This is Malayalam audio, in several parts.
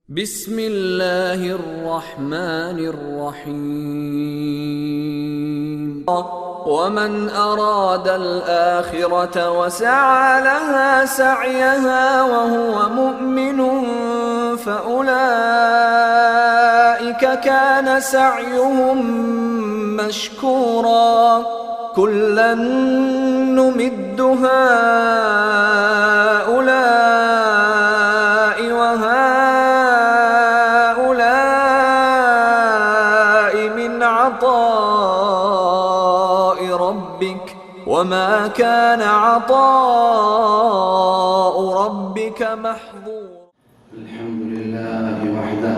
بسم الله الرحمن الرحيم ومن أراد الآخرة وسعى لها سعيها وهو مؤمن فأولئك كان سعيهم مشكورا كلا نمد هؤلاء وهؤلاء من عطاء ربك وما كان عطاء ربك محظورا. الحمد لله وحده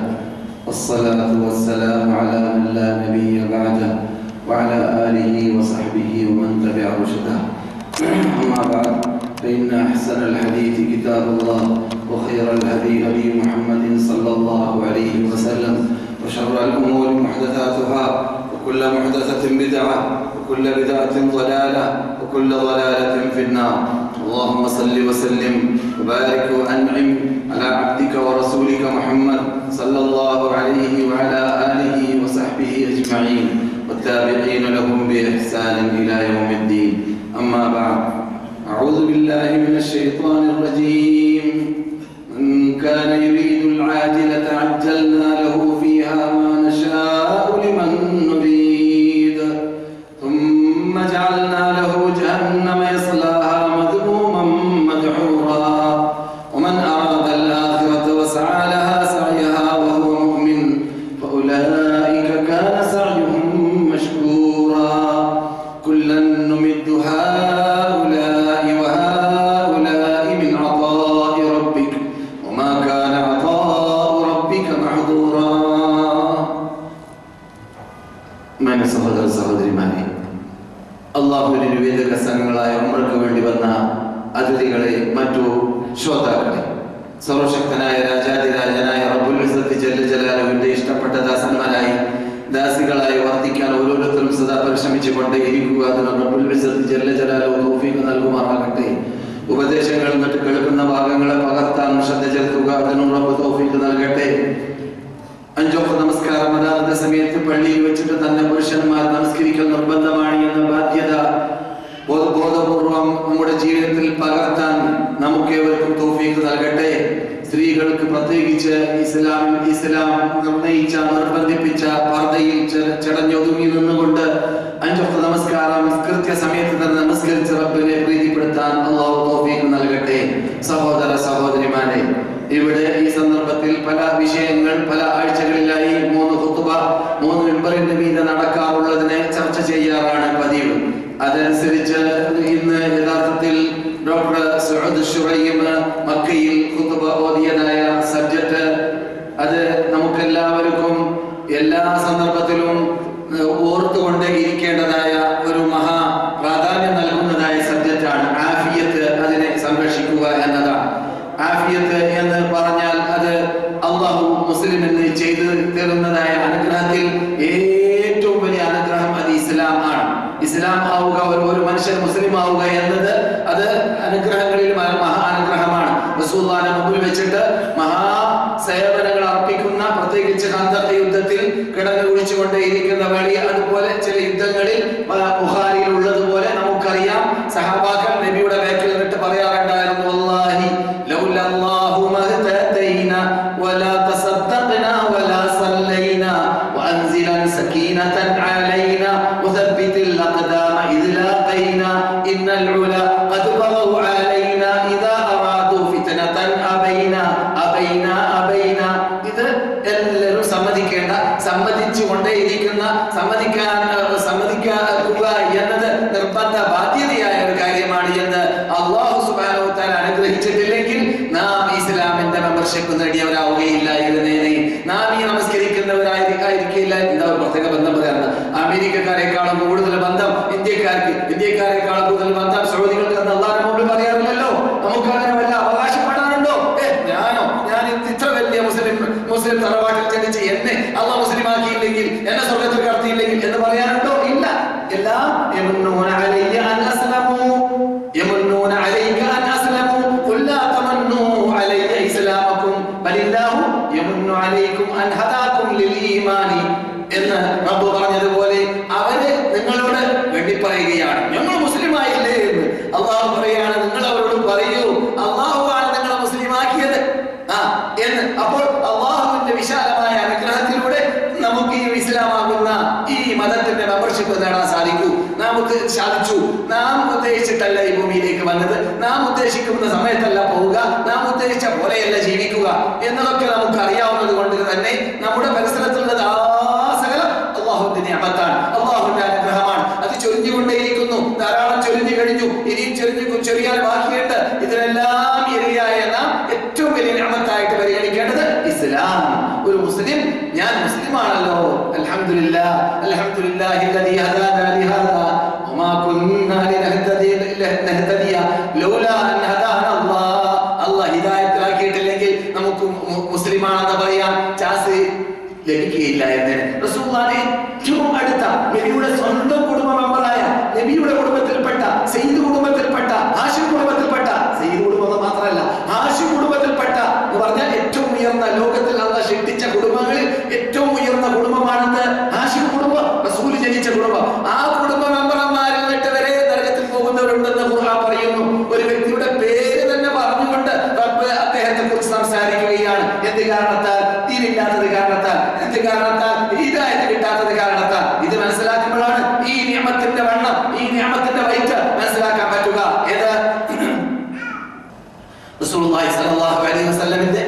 والصلاة والسلام على من لا نبي بعده وعلى آله وصحبه ومن تبع رشده. أما بعد فإن أحسن الحديث كتاب الله وخير الهدي هدي محمد صلى الله عليه وسلم وشر الأمور محدثاتها وكل محدثة بدعة وكل بدعة ضلالة وكل ضلالة في النار. اللهم صل وسلم وبارك وأنعم على عبدك ورسولك محمد صلى الله عليه وعلى آله وصحبه أجمعين والتابعين لهم بإحسان إلى يوم الدين. أما بعد أعوذ بالله من الشيطان الرجيم. من كان يريد العاجلة عجلنا له فيها ما نشاء لمن نريد ثم جعلنا له جهنم يصلاها مذموما مدحورا ومن أراد الآخرة وسعى لها سعيها وهو مؤمن فأولئك كان سعيهم مشكورا كلا نمد هؤلاء وهؤلاء من عطاء ربك وما كان عطاء ربك محظورا. من സഹോദര സഹോദരിമാരെ, അല്ലാഹുവിന്റെ നിവേദക സംഘങ്ങളായ ഉംറയ്ക്ക് വേണ്ടി വന്ന അതിഥികളെ, മറ്റു ശ്രോതാക്കളെ, സർവശക്തനായ രാജാതിരാജനായ റബ്ബുൽ ഇസ്സത്തി ജല്ല ജലാലുവിന്റെ ഇഷ്ടപ്പെട്ട ദാസന്മാരായി ദാസികളായി വർദ്ധിക്കാൻ ഓരോരുത്തരും സദാ പരിശ്രമിച്ചുകൊണ്ട് ഇരിക്കുക. അതിന് റബ്ബുൽ ഇസ്സത്തി ജല്ല ജലാലുഹു തൗഫീഖ് നൽകുമാറാകട്ടെ. ഉപദേശങ്ങൾ മറ്റു കേൾക്കുന്ന ഭാഗങ്ങളെ പകർത്താൻ ശ്രദ്ധ ചെലുത്തുക. അതിന് റബ്ബ് തൗഫീഖ് നൽകട്ടെ. അഞ്ചൊക്കെ നമസ്കാരം അതാത് സമയത്ത് പള്ളിയിൽ വെച്ചിട്ട് തന്നെ പുരുഷന്മാർ നമസ്കരിക്കൽ നിർബന്ധമാണ് എന്ന ബാധ്യത ബോധപൂർവം നമ്മുടെ ജീവിതത്തിൽ പകർത്താൻ നമുക്കേവർക്കും തൗഫീഖ് നൽകട്ടെ. സ്ത്രീകൾക്ക് പ്രത്യേകിച്ച് ഇസ്ലാം നിർണയിച്ച നിർബന്ധിപ്പിച്ച പർദ്ദയിൽ ചടഞ്ഞൊതുങ്ങി നിന്നുകൊണ്ട് അഞ്ചൊക്കെ നമസ്കാരം കൃത്യസമയത്ത് തന്നെ നമസ്കരിച്ച് റബ്ബിനെ പ്രീതിപ്പെടുത്താൻ അല്ലാഹു തൗഫീഖ് നൽകട്ടെ. സഹോദര സഹോദരിമാരെ, ഇവിടെ ഈ സന്ദർഭത്തിൽ പല വിഷയങ്ങൾ പല ആഴ്ചകളിലായി 3 ഖുതുബ 3 മിമ്പറിന്റെ മീതെ നടക്കാറുള്ളതിനെ ചർച്ച ചെയ്യാറാണ് പതിവ്. അതനുസരിച്ച് ഇന്ന് യഥാർത്ഥത്തിൽ ഡോക്ടർ സുഅദ് ശുറൈം മക്കയിൽ ഖുതുബ ഓതിയതായ സബ്ജക്ട്, അത് നമുക്കെല്ലാവർക്കും എല്ലാ സന്ദർഭത്തിലും ഓർത്തുകൊണ്ട് ഇരിക്കേണ്ടതായ ഒരു മഹാ പ്രാധാന്യം നൽകുന്നതായ സബ്ജക്റ്റാണ് ആഫിയത്ത്. അതിനെ സംരക്ഷിക്കുക എന്നതാണ്. ആഫിയത്ത് എന്ന് പറഞ്ഞാൽ അത് അല്ലാഹു മുസ്ലിമിന് ചെയ്തു തരുന്നതായ അനുഗ്രഹത്തിൽ ഏറ്റവും വലിയ അനുഗ്രഹം അത് ഇസ്ലാം ആണ്. ഇസ്ലാം ആവുക, ഒരു മനുഷ്യൻ മുസ്ലിം ആവുക എന്നത് അത് അനുഗ്രഹങ്ങളിൽ മഹാ അനുഗ്രഹമാണ്. റസൂലുള്ളാഹിനെ മുമ്പിൽ വെച്ചിട്ട് മഹാ സേവനങ്ങൾ അർപ്പിക്കുന്ന, പ്രത്യേകിച്ച് ഖന്തഖ് യുദ്ധത്തിൽ കിടന്നു കുടിച്ചുകൊണ്ടേയിരിക്കുന്ന വേളയിൽ, അതുപോലെ ചില യുദ്ധങ്ങളിൽ ബുഖാരിയിൽ ഉള്ളതുപോലെ നമുക്കറിയാം, സഹാബാക്കൾ നബിയുടെ ബാക്കിൽ നിന്നിട്ട് പറയാറുണ്ടായിരുന്നു, വല്ലാഹി ലൗലല്ലാഹു മഹ്തദൈനാ വലാ തസദ്ദഖനാ വലാ സല്ലൈനാ വഅൻസിലൻ സകീനതൻ അലൈനാ വസബ്ബിതിൽ അഖദാമ ഇദ് ലാഖൈനാ ഇന്നൽ ഉലാ ഖദ് ബഗൗ അലൈനാ ഇദാ അറാദു ഫിത്നതൻ അബൈനാ അബൈനാ അബൈനാ. ഇത് എല്ലാവരും സമ്മതിക്കേണ്ട, സമ്മതിച്ചുകൊണ്ടേയിരിക്കുന്ന, സമ്മതിക്കുക എന്നത് നിർബന്ധ ബാധ്യതയായ ഒരു കാര്യമാണ് എന്ന് അല്ലാഹു സുബ്ഹാനഹു വ തആല അനുഗ്രഹിച്ചിട്ടില്ലെങ്കിൽ നാം ഇസ്ലാമിന്റെ മെമ്പർഷിപ്പ് നേടിയവരാവുകയില്ലായിരുന്നേനെ. നാം ഈ നമസ്കരിക്കുന്നവരായിരിക്കില്ല. എന്താ ഒരു പ്രത്യേക ബന്ധം പറയാറുണ്ട്, അമേരിക്കക്കാരെക്കാളും കൂടുതൽ ബന്ധം ഇന്ത്യക്കാരെക്കാളും കൂടുതൽ ബന്ധം സൗദികൾക്ക് എന്ന് അല്ലാഹുവിന്റെ മുമ്പിൽ പറയാറില്ലല്ലോ. നമുക്ക് അങ്ങനെ വല്ല അവകാശപ്പെടാനുണ്ടോ? ഞാൻ ഇത്ര വലിയ മുസ്ലിം തറവാട്ടിൽ ജനിച്ച് എന്നെ അല്ലാഹു മുസ്ലിമാക്കിയില്ലെങ്കിൽ, എന്നെ സ്വർഗ്ഗത്തിൽ കടത്തിയില്ലെങ്കിൽ എന്ന് പറയാനുണ്ടോ? ഇല്ല. എല്ലാം യമുന്നൂന അലയ്യ അൻ അസ്ലമു യമുന്നൂന അലൈക അൻ അസ്ലമു ഖുൽ ലാ തമന്നു അലയ്യ ഇസ്ലാമക്കും ബലില്ലാഹു യമുന്നു അലൈക്കും അൻ ഹദാകും ലിൽ ഈമാനി എന്ന് റബ്ബ് പറഞ്ഞതുപോലെ അവര് നിങ്ങളോട് വെട്ടിപ്പറയുകയാണ്, ഞങ്ങൾ മുസ്ലിമായില്ലേ എന്ന്. അള്ളാഹു പറയാണ്, നിങ്ങൾ അവരോട് പറയൂ, അള്ളാഹുവാണ് നിങ്ങളെ മുസ്ലിമാക്കിയത് എന്ന്. അപ്പോൾ അള്ളാഹുവിന്റെ വിശാലമായ അനുഗ്രഹത്തിലൂടെ നമുക്ക് ഈ ഇസ്ലാമാകുന്ന ഈ മതത്തിന്റെ മെമ്പർഷിപ്പ് നേടാൻ സാധിച്ചു. നാം ഉദ്ദേശിച്ചിട്ടല്ല ഈ ഭൂമിയിലേക്ക് വന്നത്, നാം ഉദ്ദേശിക്കുന്ന സമയത്തല്ല പോവുക, നാം ഉദ്ദേശിച്ച പോലെയല്ല ജീവിക്കുക എന്നതൊക്കെ നമുക്ക് അറിയാവുന്നത് കൊണ്ട് തന്നെ നമ്മുടെ പരിസരത്തുള്ളത് സകലം അള്ളാഹുവിന്റെ നിഅമത്താണ്, അള്ളാഹുവിന്റെ അനുഗ്രഹമാണ്. അത് ചൊരിഞ്ഞുകൊണ്ടേയിരിക്കുന്നു, ധാരാളം ചൊരിഞ്ഞു കഴിഞ്ഞു, ഇനിയും ചൊരിയാൻ ബാക്കിയുണ്ട്. ഇതിനെല്ലാം ഇരയായ നാം ഏറ്റവും വലിയ നിഅമത്തായിട്ട് പരിഗണിക്കേണ്ടത് ഇസ്ലാം. ഒരു മുസ്ലിം, ഞാൻ മുസ്ലിമാണല്ലോ, അൽഹംദുലില്ലാഹ് അൽഹംദുലില്ലാഹി അൽദീ ഹദാനാ ലിഹാദാ വമാ കുന്നാ ലിനഹ്തദിയ ലൗലാ അൻ ഹദാനാ അല്ലാഹ്. അല്ലാഹ് ഹിദായത്തിലാക്കിയിട്ടില്ലെങ്കിൽ നമുക്ക് മുസ്ലിമാണെന്ന് പറയാൻ ചാൻസ് ലഭിക്കുകയില്ല എന്ന് റസൂലുള്ളാഹിന്റെ ഏറ്റവും അടുത്ത നബിയുടെ സ്വന്തം കുടുംബ മെമ്പറായ, നബിയുടെ കുടുംബത്തിൽപ്പെട്ട, സയ്യിദ് കുടുംബത്തിൽപ്പെട്ട, ഹാഷിം കുടുംബത്തിൽപ്പെട്ട, സയ്യിദ് കുടുംബം മാത്രമല്ല ഹാഷിം കുടുംബത്തിൽപ്പെട്ട എന്ന് പറഞ്ഞാൽ ഏറ്റവും ഉയർന്ന, ലോകത്തിൽ അല്ലാഹ് സൃഷ്ടിച്ച കുടുംബങ്ങളിൽ ഏറ്റവും ഉയർന്ന കുടുംബമാണെന്ന് ഹാഷിം കുടുംബം, റസൂൽ ജനിച്ച കുടുംബം. ആ കുടുംബ മെമ്പർമാരിൽ നിന്നിട്ട് വരെ നരകത്തിൽ പോകുന്നവരുണ്ടെന്ന് ഖുർആൻ പറയുന്നു. ഒരു വ്യക്തിയുടെ പേര് തന്നെ പറഞ്ഞുകൊണ്ട് റബ്ബ് അദ്ദേഹത്തെ കുറിച്ച് സംസാരിക്കുകയാണ്. എന്ത് കാരണത്താൽ? ദീനില്ലാത്തത് കാരണത്താൽ, എന്ത് കാരണത്താൽ? ഹിദായത്ത് കിട്ടാത്തത് കാരണത്താൽ. ഇത് മനസ്സിലാക്കുമ്പോഴാണ് ഈ നിഅമത്തിന്റെ വണ്ണം, ഈ നിഅമത്തിന്റെ വൈറ്റ് മനസ്സിലാക്കാൻ പറ്റുക. ഏത് റസൂലുള്ളാഹി സ്വല്ലല്ലാഹു അലൈഹി വസല്ലമിന്റെ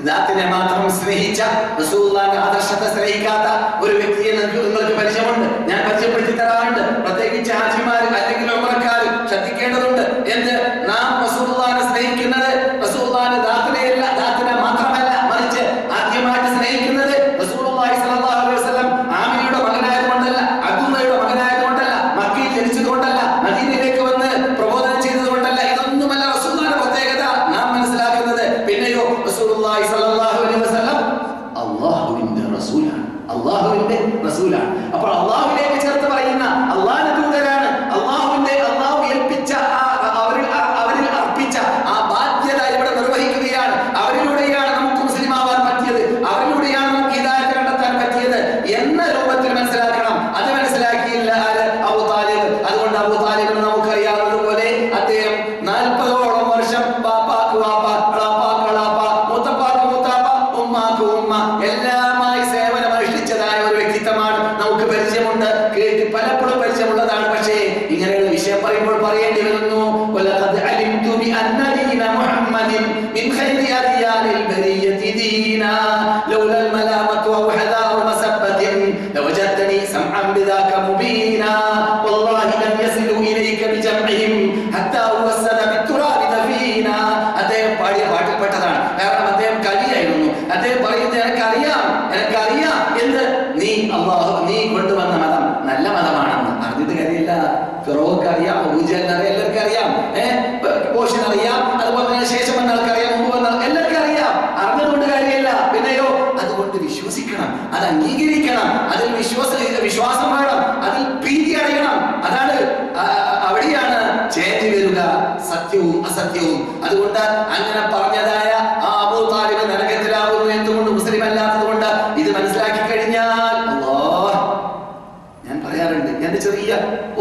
ദാത്തിനെ മാത്രം സ്നേഹിച്ച, റസൂലുള്ളാഹിന്റെ ആദർശത്തെ സ്നേഹിക്കാത്ത ഒരു വ്യക്തിയെ നിങ്ങൾക്ക് പരിചയമുണ്ട്, ഞാൻ പരിചയപ്പെടുത്തി തരാറുണ്ട്. പ്രത്യേകിച്ച് ഹാജിമാർ അല്ലെങ്കിൽ ഉംറക്കാർ ശ്രദ്ധിക്കേണ്ടതുണ്ട്. എന്ത്? നാം റസൂലുള്ളാഹിനെ സ്നേഹിക്കുന്നത് റസൂലുള്ളാഹിന്റെ ദാത്തിനെയല്ല, ദാത്തിനെ മാത്രമല്ല, മറിച്ച് ആദ്യമായിട്ട് സ്നേഹിക്കുന്നത് റസൂലുള്ളാഹി സ്വല്ലല്ലാഹു അലൈഹി വസല്ലം ആമിനയുടെ മകനായതുകൊണ്ടല്ല, അബ്ദുള്ളയുടെ മകനായതുകൊണ്ടല്ല, മക്കയിൽ ജനിച്ചതുകൊണ്ടല്ല, മദീനയിലേക്ക് വന്ന് പ്രബോധനം ചെയ്തതുകൊണ്ടല്ല. ഇതൊന്നുമല്ല റസൂലുള്ളാഹിന്റെ പ്രത്യേകത നാം മനസ്സിലാക്കുന്നത്. പിന്നെയോ റസൂലുള്ളാഹി സ്വല്ലല്ലാഹു അലൈഹി വസല്ലം അല്ലാഹുവിന്റെ റസൂലാണ്, അല്ലാഹുവിന്റെ റസൂലാണ്. അപ്പോൾ അല്ലാഹുവിലേക്ക് ചേർത്ത് പറയുന്ന അല്ലാഹുവിന്റെ ദൂതരാണ്. അല്ലാഹു ഏൽപ്പിച്ച അവരിൽ അർപ്പിച്ച ആ ബാധ്യത ഇവിടെ നിർവഹിക്കുകയാണ്. അവരിലൂടെയാണ് നമുക്ക് മുസ്ലിം ആവാൻ പറ്റിയത്, അവരിലൂടെയാണ് നമുക്ക് ഹിദായത്ത് കണ്ടെത്താൻ പറ്റിയത് എന്ന രൂപത്തിൽ മനസ്സിലാക്കണം. അത് മനസ്സിലാക്കിയില്ല ആര്? അബൂ താലിബ്. അതുകൊണ്ട് അബൂ താലിബിന് നമുക്കറിയാവുന്നതുപോലെ അദ്ദേഹം 40ഓളം വർഷം പാപ്പാക്ക് വാപ്പ, കളാപ്പാക്ക് കളാപ്പ, മുത്തപ്പാക്ക് മുത്താപ്പ, ഉമ്മാക്ക് ഉമ്മ എല്ലാമായി സേവനം അനുഷ്ഠിച്ചതായ ഒരു വ്യക്തിത്വമാണ്. നമുക്ക് പരിചയമുണ്ട്, കേട്ട് പലപ്പോഴും പരിചയമുള്ളതാണ്. പക്ഷേ ഇങ്ങനെയുള്ള വിഷയം പറയുമ്പോൾ പറയേണ്ടി വരുന്നു. വലഖദ് അലിംതു ബി അന്ന ദീന മുഹമ്മദിൻ മിൻ ഖൈരി അദിയാനിൽ ബരിയതി ദീനാ ലൗലൽ മലാമതു വ ഹദാഉ മസബ്ബത്തിൻ ലവജദനി സംഅൻ ബിദാക മുബീനാ വല്ലാഹി ലം യസിലു ഇലൈക ബിജംഇഹിം ഹത്താ വസദ ബിത്തുറാബി ദഫീനാ. അദ്ദേഹം പാടിയ പാട്ടിൽപ്പെട്ടതാണ്. കാരണം അദ്ദേഹം കവിയായിരുന്നു. അദ്ദേഹം പറയുന്നത് എനിക്കറിയാം എന്ത് നീ കൊണ്ടുവന്ന മതം നല്ല മതമാണെന്ന്. അറിഞ്ഞിട്ട് കാര്യമില്ല. ഫിറോക്ക് അറിയാം, അബൂജഹലിന് അറിയാം, എല്ലാവർക്കും അറിയാം, അറിയാം, അതുപോലെ തന്നെ ശേഷം വന്ന ആൾക്കറിയാം, മുമ്പ് വന്ന എല്ലാവർക്കും അറിയാം. അറിഞ്ഞതുകൊണ്ട് കാര്യമില്ല. പിന്നെയോ അതുകൊണ്ട് വിശ്വസിക്കണം, അത് അംഗീകരിക്കണം, അതിൽ വിശ്വാസം വേണം, അതിൽ പ്രീതി അടയണം. അതാണ് അവിടെയാണ് ചേഞ്ച് വരിക, സത്യവും അസത്യവും. അതുകൊണ്ട് അങ്ങനെ പറഞ്ഞതായ ആ അബൂ താലിബ് നരകത്തിലാവുന്നു. എന്തുകൊണ്ട്? മുസ്ലിം അല്ലാത്തത് കൊണ്ട്. ഇത് മനസ്സിലാക്കി കഴിഞ്ഞാൽ ഞാൻ പറയാറുണ്ട്, എന്റെ ചെറിയ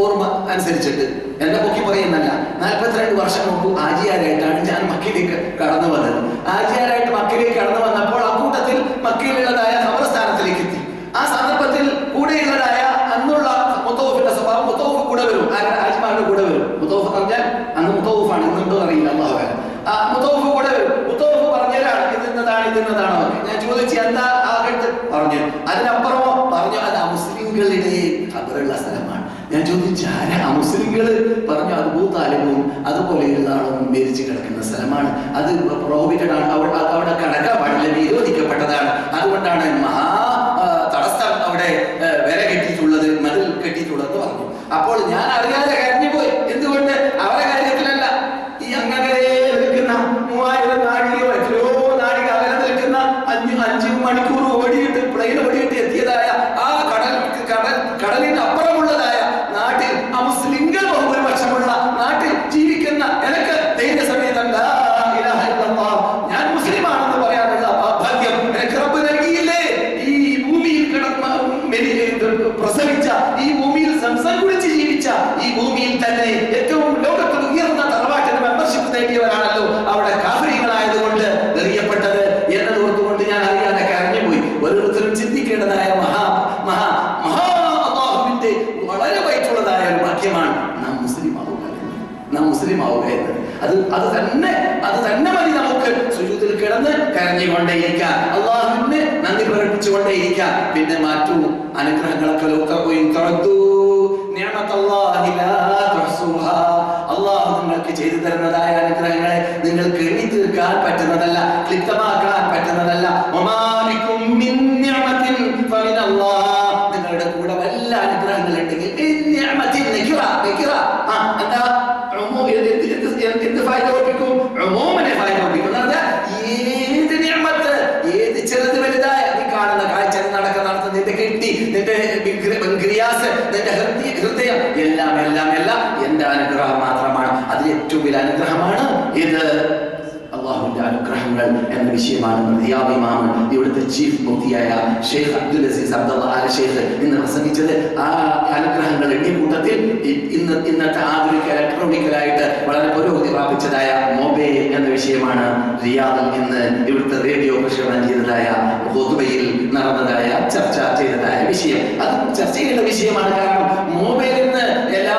ഓർമ്മ അനുസരിച്ചിട്ട്, എന്നെ പൊക്കി പറയുന്നല്ല, 42 വർഷം മുമ്പ് ആജിയാരായിട്ടാണ് ഞാൻ മക്കയിലേക്ക് കടന്നു വന്നത്. ആജിയാരായിട്ട് മക്കയിലേക്ക് കടന്നു വന്നപ്പോൾ അക്കൂട്ടത്തിൽ മക്കയിലുള്ളതായ ഖബർസ്ഥാനത്തിലേക്ക് എത്തി. ആ സന്ദർഭത്തിൽ കൂടെയുള്ളതായ അന്നുള്ള മുത്തവഫിന്റെ സ്വഭാവം, മുത്തവഫ് കൂടെ വരും, ഹാജിമാരുടെ കൂടെ വരും. മുത്തവഫ് എന്ന് പറഞ്ഞാൽ അന്ന് മുത്തവഫാണ്, ഇന്നുണ്ടോ അറിയില്ല, അല്ലാഹു അലം. മുത്തവഫ് കൂടെ വരും. മുത്തവഫ് പറഞ്ഞാലാണ് ഇതെന്നതാണോ. ഞാൻ ചോദിച്ചു എന്താ ആകട്ട് പറഞ്ഞു. അതിനപ്പുറമോ പറഞ്ഞു അത് മുസ്ലിംകളുടെ ഖബറുള്ള സ്ഥലമാണ്. ഞാൻ ചോദിച്ചു ആരാ മുസ്ലിംകള്? പറഞ്ഞു അത് അബൂ താലിബും അതുപോലെയുള്ള ആളും മരിച്ചു കിടക്കുന്ന സ്ഥലമാണ്, അത് പ്രോഹിബിറ്റഡ് ആണ്, അവിടെ കടക്കാൻ പാടില്ല, നിരോധിക്കപ്പെട്ടതാണ്. അതുകൊണ്ടാണ് മഹാ തടസ്സം അവിടെ വില കെട്ടിയിട്ടുള്ളത്, മതിൽ കെട്ടിയിട്ടുള്ളത് പറഞ്ഞു. അപ്പോൾ ഞാൻ അറിയാതെ കരഞ്ഞു പോയി. എന്തുകൊണ്ട്? അവരുടെ കാര്യത്തിലല്ല, ഈ അങ്ങനെ നിൽക്കുന്ന 3000 നാഴികയോ എത്രയോ നാഴിക അകലത്തിൽ നിൽക്കുന്ന 5 മണിക്കൂർ ഓടിയിട്ട് പ്ലെയിൻ ഓടിയിട്ട് എത്തിയതായ ആ കടലിന് അപ്പുറമുള്ളതായ നാട്ടിൽ, ആ മുസ്ലിംകൾ ബഹുഭൂരിപക്ഷമുള്ള നാട്ടിൽ ജീവിക്കുന്ന എനിക്ക് ധൈര്യസമേതം ഞാൻ മുസ്ലിമാണെന്ന് പറയാനുള്ള ഭാഗ്യം എനിക്ക് അത് തന്നെ മതി നമുക്ക് സുജൂദിൽ കിടന്ന് കരഞ്ഞുകൊണ്ടേയിരിക്കാം, അള്ളാഹുവിന് നന്ദി പ്രകടിപ്പിച്ചുകൊണ്ടേയിരിക്കാം. പിന്നെ മാറ്റൂ അനുഗ്രഹങ്ങളൊക്കെ അള്ളാഹു നിങ്ങൾക്ക് ചെയ്തു തരുന്നതായ അനുഗ്രഹങ്ങളെ നിങ്ങൾക്ക് എണ്ണി തീർക്കാൻ പറ്റുന്നതല്ല, ക്ലിപ്തമാക്കാൻ പറ്റുന്നതല്ല. നിങ്ങളുടെ കൂടെ വല്ല അനുഗ്രഹങ്ങൾ ഉണ്ടെങ്കിൽ ഏത് ചെറുത് വലുതായ നീ കാണുന്ന കാഴ്ച, നടക്കുന്ന നിന്റെ കെട്ടി, നിന്റെ നിന്റെ ഹൃദയം എല്ലാം എല്ലാം എല്ലാം എന്റെ അനുഗ്രഹം മാത്രമാണ്. അതിൽ ഏറ്റവും വലിയ അനുഗ്രഹമാണ് ഇത് അള്ളാഹുവിന്റെ അനുഗ്രഹങ്ങൾ എന്ന വിഷയമാണ് റിയാദ് ഇമാം ഇവിടുത്തെ ചീഫ് മുഫ്തിയായ ഷെയ്ഖ് അബ്ദുൽ അസീസ് അബ്ദുള്ള ആൽ ഷെയ്ഖ് ഇന്ന് പ്രസംഗിച്ചത്. ആ അനുഗ്രഹങ്ങൾ എണ്ണിക്കൂട്ടത്തിൽ ഇന്നത്തെ ആധുനിക ഇലക്ട്രോണിക്കലായിട്ട് വളരെ പുരോഗതി പ്രാപിച്ചതായ മൊബൈൽ എന്ന വിഷയമാണ് റിയാദിൽ ഇന്ന് ഇവിടുത്തെ റേഡിയോ പ്രക്ഷേപണം ചെയ്തതായ ഖുതുബയിൽ നടന്നതായ ചർച്ച ചെയ്തതായ വിഷയം. അത് ചർച്ച ചെയ്യേണ്ട വിഷയമാണ്. കാരണം മൊബൈലിന് എല്ലാ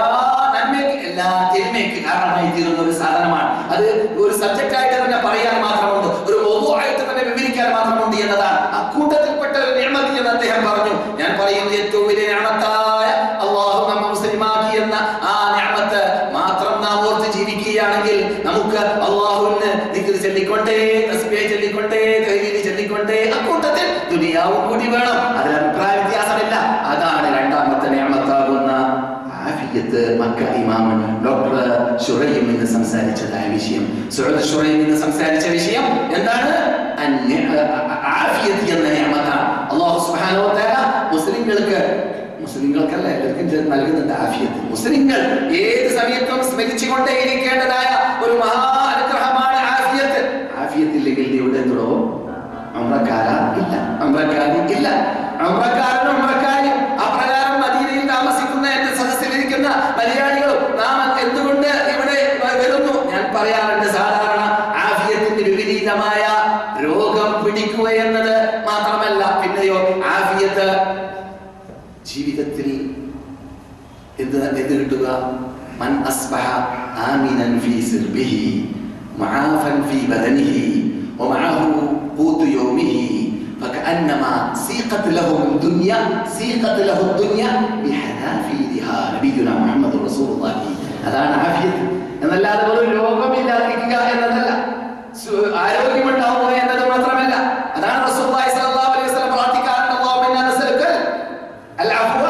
തിന്മയ്ക്ക് കാരണമായി തീരുന്ന ഒരു സാധനമാണ്. അത് ഒരു സബ്ജക്റ്റ് ആയിട്ട് തന്നെ പറയാൻ മാത്രമുണ്ട്, ഒരു മൗദൂആയിട്ട് തന്നെ വിവരിക്കാൻ മാത്രമുണ്ട് എന്നതാണ്. അക്കൂട്ടത്തിൽപ്പെട്ട ഒരു നിഅമത്ത് എന്ന് അദ്ദേഹം പറഞ്ഞു. ഞാൻ പറയുന്നത് ഏറ്റവും വലിയ നിഅമത്തായ അല്ലാഹു നമ്മെ മുസ്ലിമാക്കി എന്ന ആ നിഅമത്ത് മാത്രം നാം ഓർത്ത് ജീവിക്കുകയാണെങ്കിൽ നമുക്ക് അല്ലാഹുവിനെ ദിക്ർ ചൊല്ലിക്കൊണ്ടേ, തസ്ബീഹ് ചൊല്ലിക്കൊണ്ടേ, തഹ്ലീൽ ചൊല്ലിക്കൊണ്ടേ അക്കൂട്ടത്തിൽ ദുനിയാവും കൂടി വേണം. അതിൽ അഭിപ്രായ വ്യത്യാസമില്ല. അതാണ് രണ്ടാമത്തെ നിഅമത്താകുന്ന മക്ക ഇമാം ഡോക്ടർ ശുറൈം ഇന്ന് സംസാരിച്ചതായ വിഷയം. ശുറൈം ഇന്ന് സംസാരിച്ച വിഷയം എന്താണ്? ആഫിയത്ത് എന്ന നിഅമത്താണ്. അല്ലാഹു സുബ്ഹാനഹു വ തആല മുസ്ലിങ്ങൾക്കല്ല എല്ലാവർക്കും നൽകുന്നുണ്ട് ആഫിയത്ത്. മുസ്ലിങ്ങൾ ഏത് സമയത്തും സ്മരിച്ചുകൊണ്ടേയിരിക്കേണ്ടതായ ഒരു മഹാ അനുഗ്രഹമാണ് ആഫിയത്ത്. ആഫിയത്ത് ഇല്ലെങ്കിൽ നീ ഇവിടെ തുടങ്ങും. അപ്രകാരം മദീനയിൽ താമസിക്കുന്ന എന്റെ സദസ്സിലിരിക്കുന്ന മലയാളികളും നാം എന്തുകൊണ്ട് ഇവിടെ വരുന്നു? ഞാൻ പറയാറുണ്ട്, സാധാരണ ആഫിയത്തിന്റെ വിപരീതമായ രോഗം പിടിക്കുക എന്നത് മാത്രമല്ല, പിന്നെയോ ആഫിയത്ത് ജീവിതത്തിൽ എന്ത് കിട്ടുക? മൻ അസ്ബഹ ആമിനൻ ഫീ സിർബിഹി മുആഫൻ ഫീ ബദനിഹി വമഅഹു ഖൂതു യൗമിഹി فكأنما سيقت له الدنيا بحذافيرها نبينا محمد رسول الله. അതാണ് ആഫിയത്ത് എന്നല്ലാതെ ഒരു രോഗമില്ലാതിരിക്കുക എന്നതല്ല, ആരോഗ്യമുണ്ടാവുക എന്നത് മാത്രമല്ല. അതാണ് റസൂലുള്ളാഹി സ്വല്ലല്ലാഹു അലൈഹി വസല്ലം പ്രാർത്ഥിക്കാറുണ്ട്, അല്ലാഹുമ്മ ഇന്നാ നസ്അലുക അൽ അഫ്വ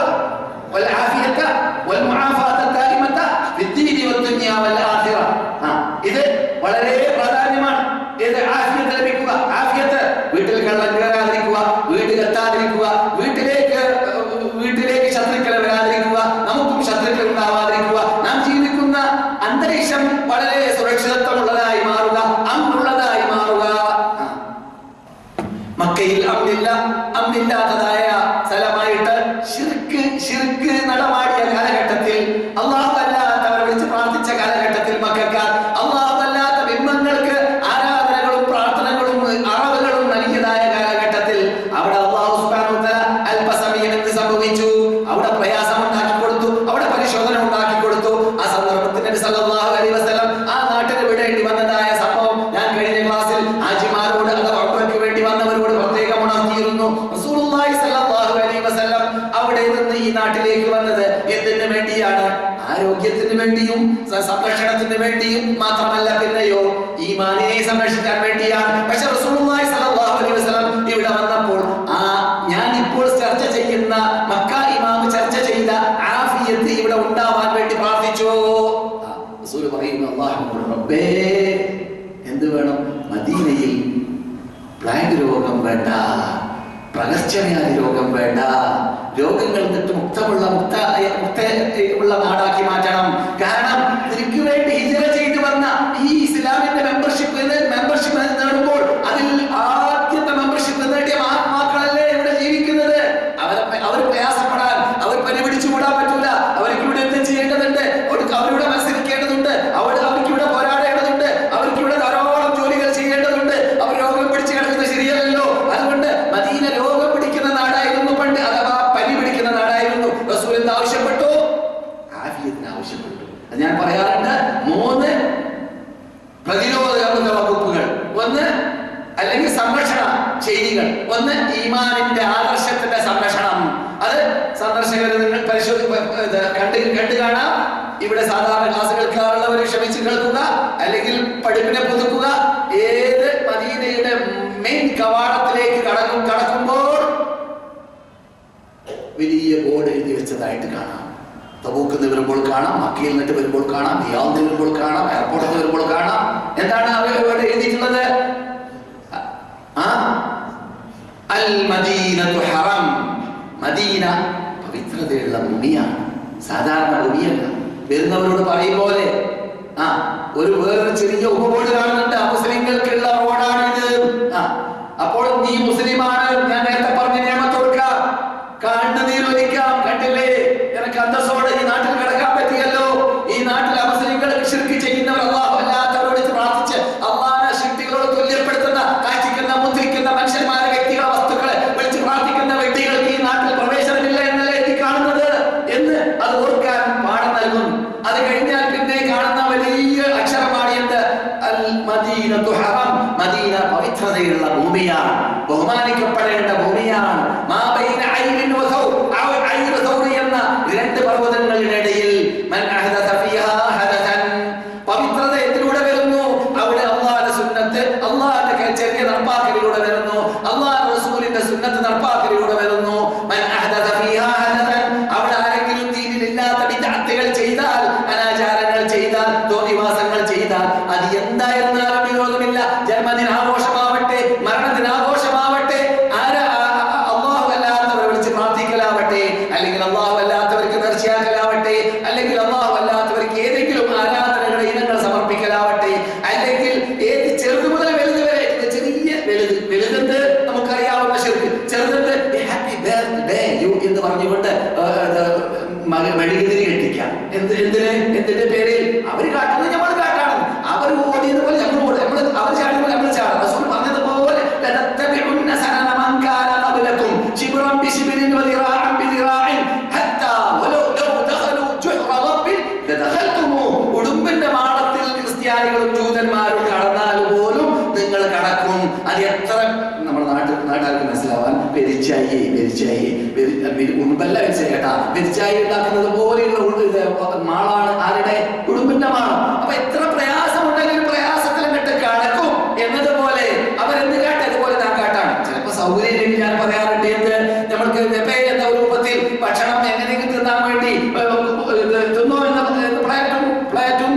വൽ ആഫിയത വൽ മുആഫാത ദായിമത ഫിദ്ദീനി വദ്ദുനിയ വൽ ആഖിറ. ഇത് വളരെ പ്രാധാന്യമാണ്. ഇത് ആഫിയത്ത് ലഭിക്കുക. ആഫിയത്ത് വീട്ടിൽ കള്ളൻ കയറാതിരിക്കുക, വീട്ടിലെത്താതിരിക്കുക, വീട്ടിലേക്ക് ശത്രുക്കൾ വരാതിരിക്കുക, നമുക്കും ശത്രുക്കൾ ഉണ്ടാവാതിരിക്കുക, നാം ജീവിക്കുന്ന അന്തരീക്ഷം വളരെ സുരക്ഷിതത്വമുള്ളതായി മാറുക, അമ്നുള്ളതായി മാറുക. മക്കയിൽ അമ്നില്ലാത്തതായ സ്ഥലമായിട്ട് ശിർക്ക് നടമാടിയ കാലഘട്ടത്തിൽ, അല്ലാഹു അല്ലാത്തവരെ വിളിച്ച് പ്രാർത്ഥിച്ച കാലഘട്ടത്തിൽ, മക്കക്കാർ അല്ലാഹു അല്ലാത്ത ബിംബങ്ങൾക്ക് ആരാധനകളും പ്രാർത്ഥനകളും അറവുകളും നൽകിയതായ കാലഘട്ടത്തിൽ അവിടെ അല്ലാഹു സുബ്ഹാനഹു വ തആല അല്പസമയം എന്ത് സംഭവിച്ചു? അവിടെ പ്രയാസം ഉണ്ടാക്കി കൊടുത്തു, അവിടെ പരിശോധന ഉണ്ടാക്കി കൊടുത്തു. ആ സന്ദർഭത്തിൽ നബി സല്ലല്ലാഹു അലൈഹി വസല്ലം ആ നാട്ടിൽ വിടേണ്ടി വന്നതായ സംഭവം ഞാൻ കഴിഞ്ഞ ക്ലാസ്സിൽ ഹാജിമാരോട് അഥവാ ഉംറയ്ക്ക് വേണ്ടി വന്നവരോട് പ്രത്യേകം ഉണർത്തിയിരുന്നു. റസൂലുള്ളാഹി സ്വല്ലല്ലാഹു അലൈഹി വസല്ലം അവിടെ നിന്ന് ഈ നാട്ടിലേക്ക് വന്നത് എന്തിനു വേണ്ടിയാണ്? ആരോഗ്യത്തിന് വേണ്ടിയും സംരക്ഷണത്തിന് വേണ്ടിയും മാത്രമല്ല, പിന്നെയോ ഈമാനിനെ സംരക്ഷിക്കാൻ വേണ്ടിയാണ്. പക്ഷെ റസൂലുള്ളാഹി സ്വല്ലല്ലാഹു അലൈഹി വസല്ലം ഇവിടെ വന്നപ്പോൾ ഞാൻ ഇപ്പോൾ ചർച്ച ചെയ്യുന്ന മക്ക ഇമാം ചർച്ച ചെയ്ത ആഫിയത്ത് ഇവിടെ ഉണ്ടാവാൻ വേണ്ടി പ്രാർത്ഥിച്ചു. റസൂൽ പറയുന്നു, അല്ലാഹുമ്മ റബ്ബേ, എന്ത് വേണം? മദീനയിൽ പ്ലാഗ് രോഗം വേണ്ട, പകർച്ചവ്യാധി രോഗം വേണ്ട, രോഗങ്ങളിൽ നിന്ന് മുക്തമുള്ള നാടാക്കി മാറ്റണം. കാരണം ഇതിനു വേണ്ടി ഹിജ്റ ചെയ്തു വന്ന ഈ ഇസ്ലാമിന്റെ മെമ്പർഷിപ്പ് നേടുമ്പോൾ അതിൽ ആദ്യത്തെ മെമ്പർഷിപ്പ് നേടിയ മഹാത്മാക്കളല്ലേ ഇവിടെ ജീവിക്കുന്നത്. അവർ പ്രയാസപ്പെടാൻ, അവർ പരിപിടിച്ചുകൂടാൻ പറ്റൂല. അവർക്ക് ഇവിടെ എന്ത് ചെയ്യേണ്ടതുണ്ട്? അവരിവിടെ മത്സരിക്കേണ്ടതുണ്ട്, അവർക്ക് ഇവിടെ പോരാടേണ്ടതുണ്ട്, അവർക്ക് ഇവിടെ ധാരാളം ജോലികൾ ചെയ്യേണ്ടതുണ്ട്. അവർ രോഗം പിടിച്ചു കിടക്കുന്നത് ശരിയല്ലല്ലോ. അതുകൊണ്ട് മദീന രോഗം പിടിക്കുന്ന നാടായിരുന്നു പണ്ട്, അഥവാ പനി പിടിക്കുന്ന നാടായിരുന്നു. റസൂൽ എന്ത് ആവശ്യപ്പെട്ടു? ആഫിയത്തിന് ആവശ്യപ്പെട്ടു. ഞാൻ പറയാറുണ്ട്, രീതികൾ. ഒന്ന്, ഈമാനിന്റെ ആദർശത്തിന്റെ സംരക്ഷണം. അത് സന്ദർശകർ നിങ്ങൾ കണ്ടു കാണാം. ഇവിടെ സാധാരണ ക്ലാസ് കേൾക്കാറുള്ളവർ ക്ഷമിച്ച് കേൾക്കുക, അല്ലെങ്കിൽ പഠിപ്പിനെ പുതുക്കുക. ഏത് മദീനയുടെ മെയിൻ കവാടത്തിലേക്ക് കടക്കുമ്പോൾ വലിയ ബോർഡ് എഴുതി വെച്ചതായിട്ട് കാണാം. തബൂക്കിൽ നിന്ന് വരുമ്പോൾ കാണാം, മക്കയിൽ നിന്നിട്ട് വരുമ്പോൾ കാണാം, റിയാദിൽ നിന്ന് വരുമ്പോൾ കാണാം, എയർപോർട്ടിൽ നിന്ന് വരുമ്പോൾ കാണാം. എന്താണ് അവിടെ എഴുതിയിട്ടുള്ളത്? അൽ മദീനത്തു ഹറം. മദീന പവിത്രതയുള്ള ഭൂമിയാണ്, സാധാരണ ഭൂമിയല്ല. വരുന്നവരോട് പറയും പോലെ വേറൊരു ചെറിയ ഉപബോർഡ് കാണുന്നുണ്ട്, മുസ്ലിങ്ങൾക്കുള്ള റോഡാണിത്. അപ്പോൾ നീ മുസ്ലിമാണ്, ഞാൻ നേരത്തെ പറഞ്ഞ നിയമത്ത് കൊടുക്കാം, കണ്ണുനീരൊലിക്കാം. കണ്ടില്ലേ, എനിക്ക് അന്തസ്സോടെ ഈ നാട്ടിൽ കിടക്കാൻ പറ്റിയല്ലോ. ഈ നാട്ടിൽ മുസ്ലിങ്ങൾ ശിർക്ക് ചെയ്യുന്നവർ അല്ലാഹു അല്ലാത്തവരോട് പ്രാർത്ഥിച്ച് അല്ലാഹുവിനെ ശിർക്കുകളോട് തുല്യപ്പെടുത്തുന്ന, കാഴ്ചിക്കുന്ന, മുദ്രിക്കുന്ന മനുഷ്യന്മാരെ, വ്യക്തികളെ, വസ്തുക്കളെ വിളിച്ച് പ്രാർത്ഥിക്കുന്ന വ്യക്തികൾക്ക് ഈ നാട്ടിൽ പ്രവേശനമില്ല എന്നല്ലേ എത്തി കാണുന്നത് എന്ന് അത് ഓർക്കാൻ പാഠം നൽകുന്നു. അത് കഴിഞ്ഞാൽ പിന്നെ കാണുന്ന വലിയ അക്ഷരമാണ് എന്ത്? അൽ മദീനത്തു ഹറം. മദീന പവിത്രതയുള്ള ഭൂമിയാണ്, ബഹുമാനിക്കപ്പെടേണ്ട ഭൂമിയാണ്. മാ ബൈന ഐനിൻ വ സൗർ, ഐൻ സൗർ എന്ന രണ്ട് പർവ്വതങ്ങളിനിടയിൽ മൻ അഹദസ ഫീഹാ ഹദസൻ. പവിത്രത എന്തിലൂടെ വരുന്നു? അവിടെ അല്ലാഹുവിന്റെ സുന്നത്ത്, അല്ലാഹുവിന്റെ ചെറിയ നടപ്പാക്കലിലൂടെ വരുന്നു, അല്ലാഹുവിന്റെ റസൂലിന്റെ സുന്നത്ത് നടപ്പാക്കലിലൂടെ വരുന്നു. മൻ അഹദസ ഫീഹാ ഹദസൻ, അവിടെ ആരെങ്കിലും ദീനിലില്ലാത്ത ബിദ്അത്തുകൾ ചെയ്താൽ, അനാചാരങ്ങൾ ചെയ്താൽ, തോന്നിവാസങ്ങൾ ചെയ്താൽ, അത് എന്തായിരുന്നാലും വിരോധമില്ല. ജന്മദിനാഘോഷമാവട്ടെ, മരണദിനാഘോഷമാവട്ടെ, അല്ലാഹു അല്ലാത്തവരെ വിളിച്ച് പ്രാർത്ഥിക്കലാവട്ടെ, അല്ലെങ്കിൽ അല്ലാഹു അല്ലാത്തവർക്ക് നേർച്ചയാക്കലാവട്ടെ, അല്ലെങ്കിൽ അല്ലാഹു അല്ലാത്തവർക്ക് ഏതെങ്കിലും ആരാധനകളുടെ ഇനങ്ങൾ സമർപ്പിക്കലാവട്ടെ, അല്ലെങ്കിൽ ഏത് ചെറുത് മുതൽ വലുത് വരെ, ചെറിയ വലുതെന്ത് നമുക്കറിയാവുന്ന ശിർക്ക്, ചെറുതെന്ത് ഹാപ്പി ബർത്ത്ഡേ യു എന്ന് പറഞ്ഞുകൊണ്ട് മെഴുകുതിരി കെട്ടിക്കാം. എന്തിന്റെ പേരിൽ? അവർ കാട്ടുന്നത് നമ്മൾ കാട്ടാണ്, അവർ ഓടിയതുപോലെ നമ്മൾ ഓടും, അവർ ചാടുമ്പോൾ നമ്മൾ ചാടും. റസൂൽ പറഞ്ഞതുപോലെ ലതത്തബിഉന്ന സനന മൻ കാന ഖബ്ലകും ശിബ്റൻ ബിശിബ്രിൻ വദിറാഅൻ ബിദിറാഇൻ ഹത്താ വലൗ ദഖലു ജുഹ്റ റബ്ബിൻ ലദഖൽതുമു. ഉടുമ്പിന്റെ മാളത്തിൽ ക്രിസ്ത്യാനികളും ജൂതന്മാരും കടന്നാൽ പോലും നിങ്ങൾ കടക്കും. അത് എത്ര നമ്മുടെ നാട്ടുകാർക്ക് മനസ്സിലാവാൻ പെരിച്ചായി ഉടുമ്പല്ല വെച്ചായി കേട്ടാ, പെരിച്ചായി ഉണ്ടാക്കുന്നത് പോലെയുള്ള മാളാണ് ആരുടെ? ഉടുമ്പിന്റെ മാളം. അപ്പൊ എത്ര പ്രയാസമുണ്ടെങ്കിലും പ്രയാസത്തിൽ എന്നിട്ട് കടക്കും എന്നതുപോലെ അവരെന്ത് കാട്ടെ, അതുപോലെ താൻ കാട്ടാണ്. ചിലപ്പോ സൗകര്യം ഞാൻ പറയാറുണ്ട്, എന്ത് നമ്മൾക്ക് വെപ്പേ എന്ന രൂപത്തിൽ ഭക്ഷണം എങ്ങനെയെങ്കിലും തിന്നാൻ വേണ്ടി തിന്നോ എന്ന പ്ലേറ്റും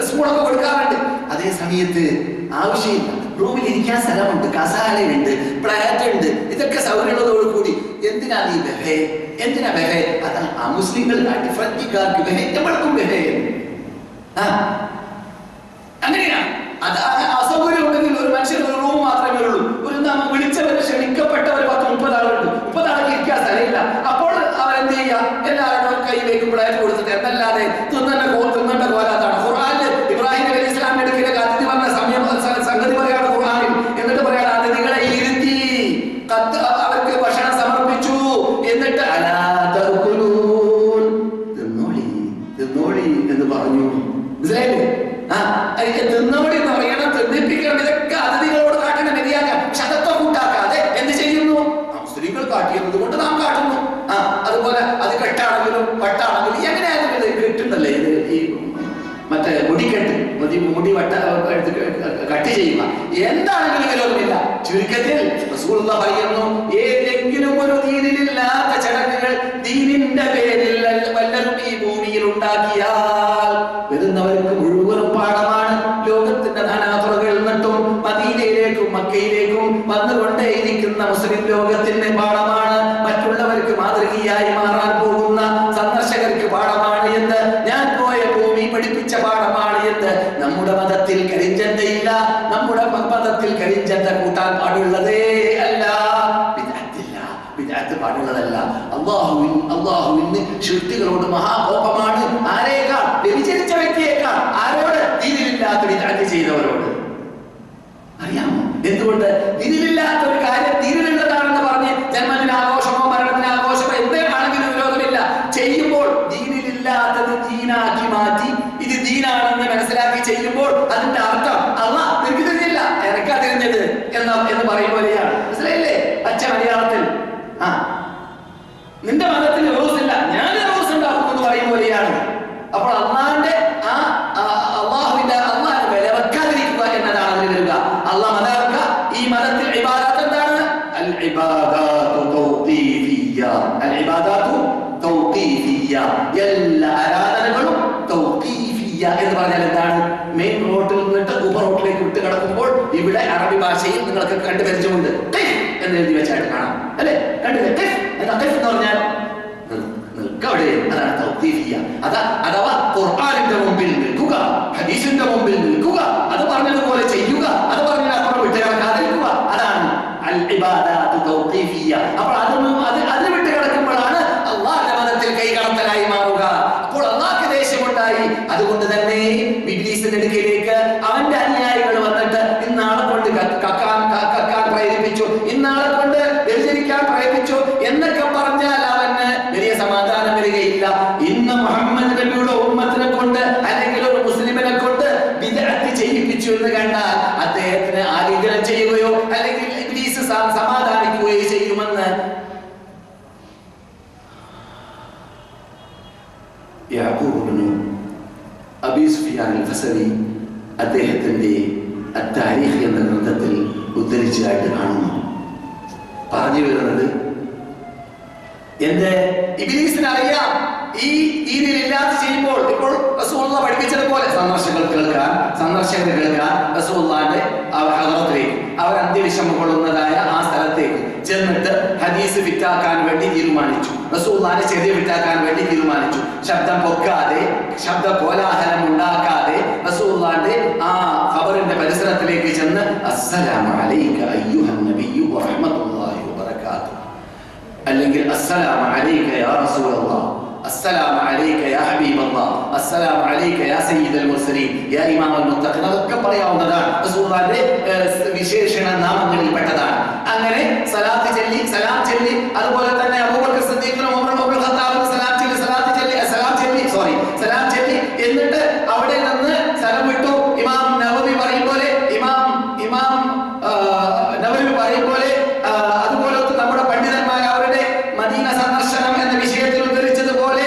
സ്പൂണൊക്കെ കൊടുക്കാറുണ്ട്. അതേ സമയത്ത് ആവശ്യമില്ല, റൂമിൽ ഇരിക്കാൻ സ്ഥലമുണ്ട്, കസാലയുണ്ട്, പ്ലേറ്റ് ഉണ്ട്, ഇതൊക്കെ സൗകര്യമുള്ളതോടുകൂടി എന്തിനാ നീ ബെഹേ? എന്തിനാ ബെഹേ? അതാണ് ആ മുസ്ലിങ്ങൾ നാട്ടിൽ ഫ്രഞ്ചുകാർക്ക് ബെഹേ, നമ്മൾക്കും ബെഹേ. അങ്ങനെയാണ്. അത് അസൗകര്യം ഉണ്ടെങ്കിൽ ഒരു മനുഷ്യൻ ഒരു റൂം മാത്രമേ ഉള്ളൂ. ഒരു നാം വിളിച്ചവര് ക്ഷണിക്കപ്പെട്ടവർ 10-30 ആളുണ്ട്, 30 ആൾക്ക് ഇരിക്കാൻ സ്ഥലമില്ല. അപ്പോൾ അവരെന്ത് ചെയ്യാ? എല്ലാവരും കയ്യിലേക്ക് പ്ലേറ്റ് കൊടുത്തിട്ട് എന്നല്ലാതെ തിന്നേണ്ട കോലാത്താണ്. ഖുർആനിൽ ഇബ്രാഹിം നബി അലൈഹി ഇസ്ലാമിന്റെ അടുക്കലേക്ക് അതിഥി വന്ന സംഗതി പറയാണ് ഖുർആനിൽ. എന്നിട്ട് പറയാണ്, അതിഥികളെ ഇരുത്തി അവർക്ക് ഭക്ഷണം സമർപ്പിച്ചു. എന്നിട്ട് അലാ തഅകുലൂൻ, തിന്നോളി എന്ന് പറഞ്ഞു. മനസ്സിലായില്ലേ? തിന്നോളി എന്ന് പറയണം, തിന്നിപ്പിക്കണം. ഇതൊക്കെ അതിഥികളോട് കാട്ടേണ്ട മര്യാദ. ക്ഷതത്വം കൂട്ടാക്കാതെ എന്ത് ചെയ്യുന്നു? സ്ത്രീകൾ കാട്ടിയത് കൊണ്ട് നാം കാട്ടുന്നു. അതുപോലെ അത് കെട്ടാണെങ്കിലും വട്ടാണെങ്കിലും എങ്ങനെയായാലും ഇത് കെട്ടുണ്ടല്ലേ, ഇത് ഈ മറ്റേ മുടിക്കെട്ട്, മുടി കട്ട് ചെയ്യുക, എന്താണെങ്കിലും വിരോധമില്ല. ചുരുക്കത്തിൽ റസൂലുള്ളാഹി പറയുന്നു, ഏതെങ്കിലും ഒരു ദീനിലില്ലാത്ത ചടങ്ങുകൾ ദീനിന്റെ പേരിൽ വല്ലതും ഈ ഭൂമിയിൽ ഉണ്ടാക്കിയാൽ വരുന്നവർക്ക് മുഴുവനും പാഠമാണ്. ലോകത്തിന്റെ നാനാതുറകളിൽ നിന്നിട്ടും മദീനയിലേക്കും മക്കയിലേക്കും വന്നുകൊണ്ടേയിരിക്കുന്ന മുസ്ലിം ലോകത്തിന്റെ പാഠമാണ്. മറ്റുള്ളവർക്ക് മാതൃകയായി മാറാൻ പോകുന്ന സന്ദർശകർക്ക് പാഠമാണ് എന്ന്, ഞാൻ പോയ ഭൂമി പഠിപ്പിച്ച പാഠമാണ് എന്ന്. നമ്മുടെ മതത്തിൽ കരിഞ്ചന്തയില്ല, നമ്മുടെ മതത്തിൽ കരിഞ്ചന്ത കൂട്ടാൻ പാടുള്ളതേ അല്ല, ബിദ്അത്ത് പാടുള്ളതല്ല. അല്ലാഹുവിന് ശിർക്കുകളോട് മഹാകോപമാണ്. ആരേക്കാൾ? വ്യഭിചരിച്ച വ്യക്തിയേക്കാൾ. ആരോട്? ദീനിലില്ലാത്ത ബിദ്അത്ത് ചെയ്തവരോട്. അറിയാമോ എന്തുകൊണ്ട്? ദീനിലില്ലാത്ത ഒരു കാര്യം ദീനിലുള്ളതാണെന്ന് പറഞ്ഞ് ജന്മദിനാഘോഷമോ മരണദിനാഘോഷമോ എന്താണെങ്കിലും വിരോധമില്ല. ചെയ്യുമ്പോൾ ദീനിലില്ലാത്തത് ദീനാക്കി മാറ്റി ഇത് ദീനാണെന്ന് മനസ്സിലാക്കി ചെയ്യുമ്പോൾ അതിന്റെ അർത്ഥം അല്ലാഹ് നിനക്ക് തിരിഞ്ഞില്ല, എനക്കാ തിരിഞ്ഞത് എന്ന് പറയും പോലെയാണ്. മനസ്സിലായില്ലേ? ഇബാദാതു തൗഖീഫിയ്യ. അൽ ഇബാദാതു തൗഖീഫിയ്യ. എല്ലാ ആരാധനകളും തൗഖീഫിയ്യ എന്ന് പറഞ്ഞാൽ എന്താണ്? മെയിൻ റോഡിൽ നിന്നിട്ട് ഉപ റോഡിലേക്ക് വിട്ട് കിടക്കുമ്പോൾ ഇവിടെ അറബി ഭാഷയിൽ നിങ്ങൾക്ക് കണ്ടുപരിചയമുണ്ട്. എന്ന് എഴുതി വെച്ചായിട്ട് കാണാം അല്ലെ? കണ്ടില്ലേ? എന്ന് പറഞ്ഞാൽ നിൽക്കവിടെ. അതാണ് തൗഖീഫിയ്യ. അഥവാ ഖുർആനിന്റെ മുമ്പിൽ നിൽക്കുക, ഹദീസിന്റെ മുമ്പിൽ നിൽക്കുക, അത് പറഞ്ഞതുപോലെ ചെയ്യുക, അത് പറഞ്ഞാൽ അപ്പുറം വിട്ട് കിടക്കാതിരിക്കുക. അതാണ് അൽ ഇബാദാതു തൗഖീഫിയ്യ. അപ്പോൾ അതിന് വിട്ട് കിടക്കുമ്പോഴാണ് അല്ലാഹുവിന്റെ മതത്തിൽ കൈകടത്തലായി മാറുക. അപ്പോൾ അല്ലാഹുക്ക് ദേഷ്യമുണ്ടായി. അതുകൊണ്ട് തന്നെ ഇബ്ലീസിന്റെ അടുക്കലേക്ക് അവന്റെ അനുയായികൾ വന്നിട്ട് ഇന്നാളെ കൊണ്ട് കക്കാൻ പ്രേരിപ്പിച്ചു, ഇന്നാളെ കൊണ്ട് വ്യഭിചരിക്കാൻ പ്രേരിപ്പിച്ചു എന്നൊക്കെ പറഞ്ഞാൽ അവന് വലിയ സമാധാനം വരികയില്ല. ഇന്ന് മുഹമ്മദ് നബിയുടെ ഉമ്മത്തിനെ കൊണ്ട് അല്ലെങ്കിൽ ഒരു മുസ്ലിമിനെ കൊണ്ട് ബിദ്അത്ത് ചെയ്യിപ്പിച്ചു എന്ന് കണ്ടാൽ അദ്ദേഹത്തിന് ആലിംഗനം ചെയ്യുകയോ അല്ലെങ്കിൽ ഇബ്ലീസ് സമാധാനിക്കുകയോ ചെയ്യുമെന്ന് യാഖൂബ് ഇബ്നു അബീ സുഫിയാൻ അൽ-ഫസരി അദ്ദേഹത്തിന്റെ അത്താരീഖ് എന്ന ഗ്രന്ഥത്തിൽ ഉദ്ധരിച്ചതായിട്ട് കാണുന്നു. പറഞ്ഞു വരുന്നത് എന്റെ ഇബ്ലീസിന് അറിയാം ഈ ദീനിൽ ഇല്ലാത്ത ചെയ്യുമ്പോൾ. ഇപ്പോൾ റസൂലുള്ളാഹി പഠിപ്പിച്ചതുപോലെ സന്ദർശകർ കേൾക്കാൻ റസൂലുള്ളാഹിന്റെ ഹദറത്തിലേക്ക്, അവർ അന്ത്യവിഷമം കൊള്ളുന്നതായ ആ സ്ഥലത്തേക്ക് ചെന്നിട്ട് ഹദീസ് ഫിറ്റാക്കാൻ വേണ്ടി തീരുമാനിച്ചു. റസൂലുള്ളാഹിനെ ചെറിയ ഫിറ്റാക്കാൻ വേണ്ടി തീരുമാനിച്ചു. ശബ്ദം പൊക്കാതെ, ശബ്ദ കോലാഹലം ഉണ്ടാക്കാതെ റസൂലുള്ളാഹിന്റെ ആ ഖബറിന്റെ പരിസരത്തിലേക്ക് ചെന്ന് അസ്സലാമു അലൈക അയ്യുഹൻ നബിയ്യു വറഹ്മത്തുള്ളാഹി വബറകാതുഹു, അല്ലെങ്കിൽ അസ്സലാമു അലൈക യാ റസൂലല്ലാഹ്, അസ്സലാമു അലൈക യാ ഹബീബല്ലാഹ്, അസ്സലാമു അലൈക യാ സയ്യിദൽ മുർസലീൻ, യാ ഇമാമുൽ മുത്തഖീൻ, അതൊക്കെ പറയാവുന്നതാണ്. റസൂലുള്ളാഹിന്റെ വിശേഷണ നാമങ്ങളിൽ പെട്ടതാണ്. അങ്ങനെ സലാം ചൊല്ലി അതുപോലെ തന്നെ അബൂബക്കർ സിദ്ദീഖിനും ഉമർ ഇബ്നുൽ ഖത്താബിനും സലാം ചൊല്ലി എന്നിട്ട് അവിടെ നിന്ന് സ്ഥലം വിട്ടു. ഇമാം നവവി പറയും പോലെ അതുപോലെ നമ്മുടെ പണ്ഡിതന്മാർ അവരുടെ മദീന സന്ദർശനം എന്ന വിഷയത്തിൽ ഉദ്ധരിച്ചതുപോലെ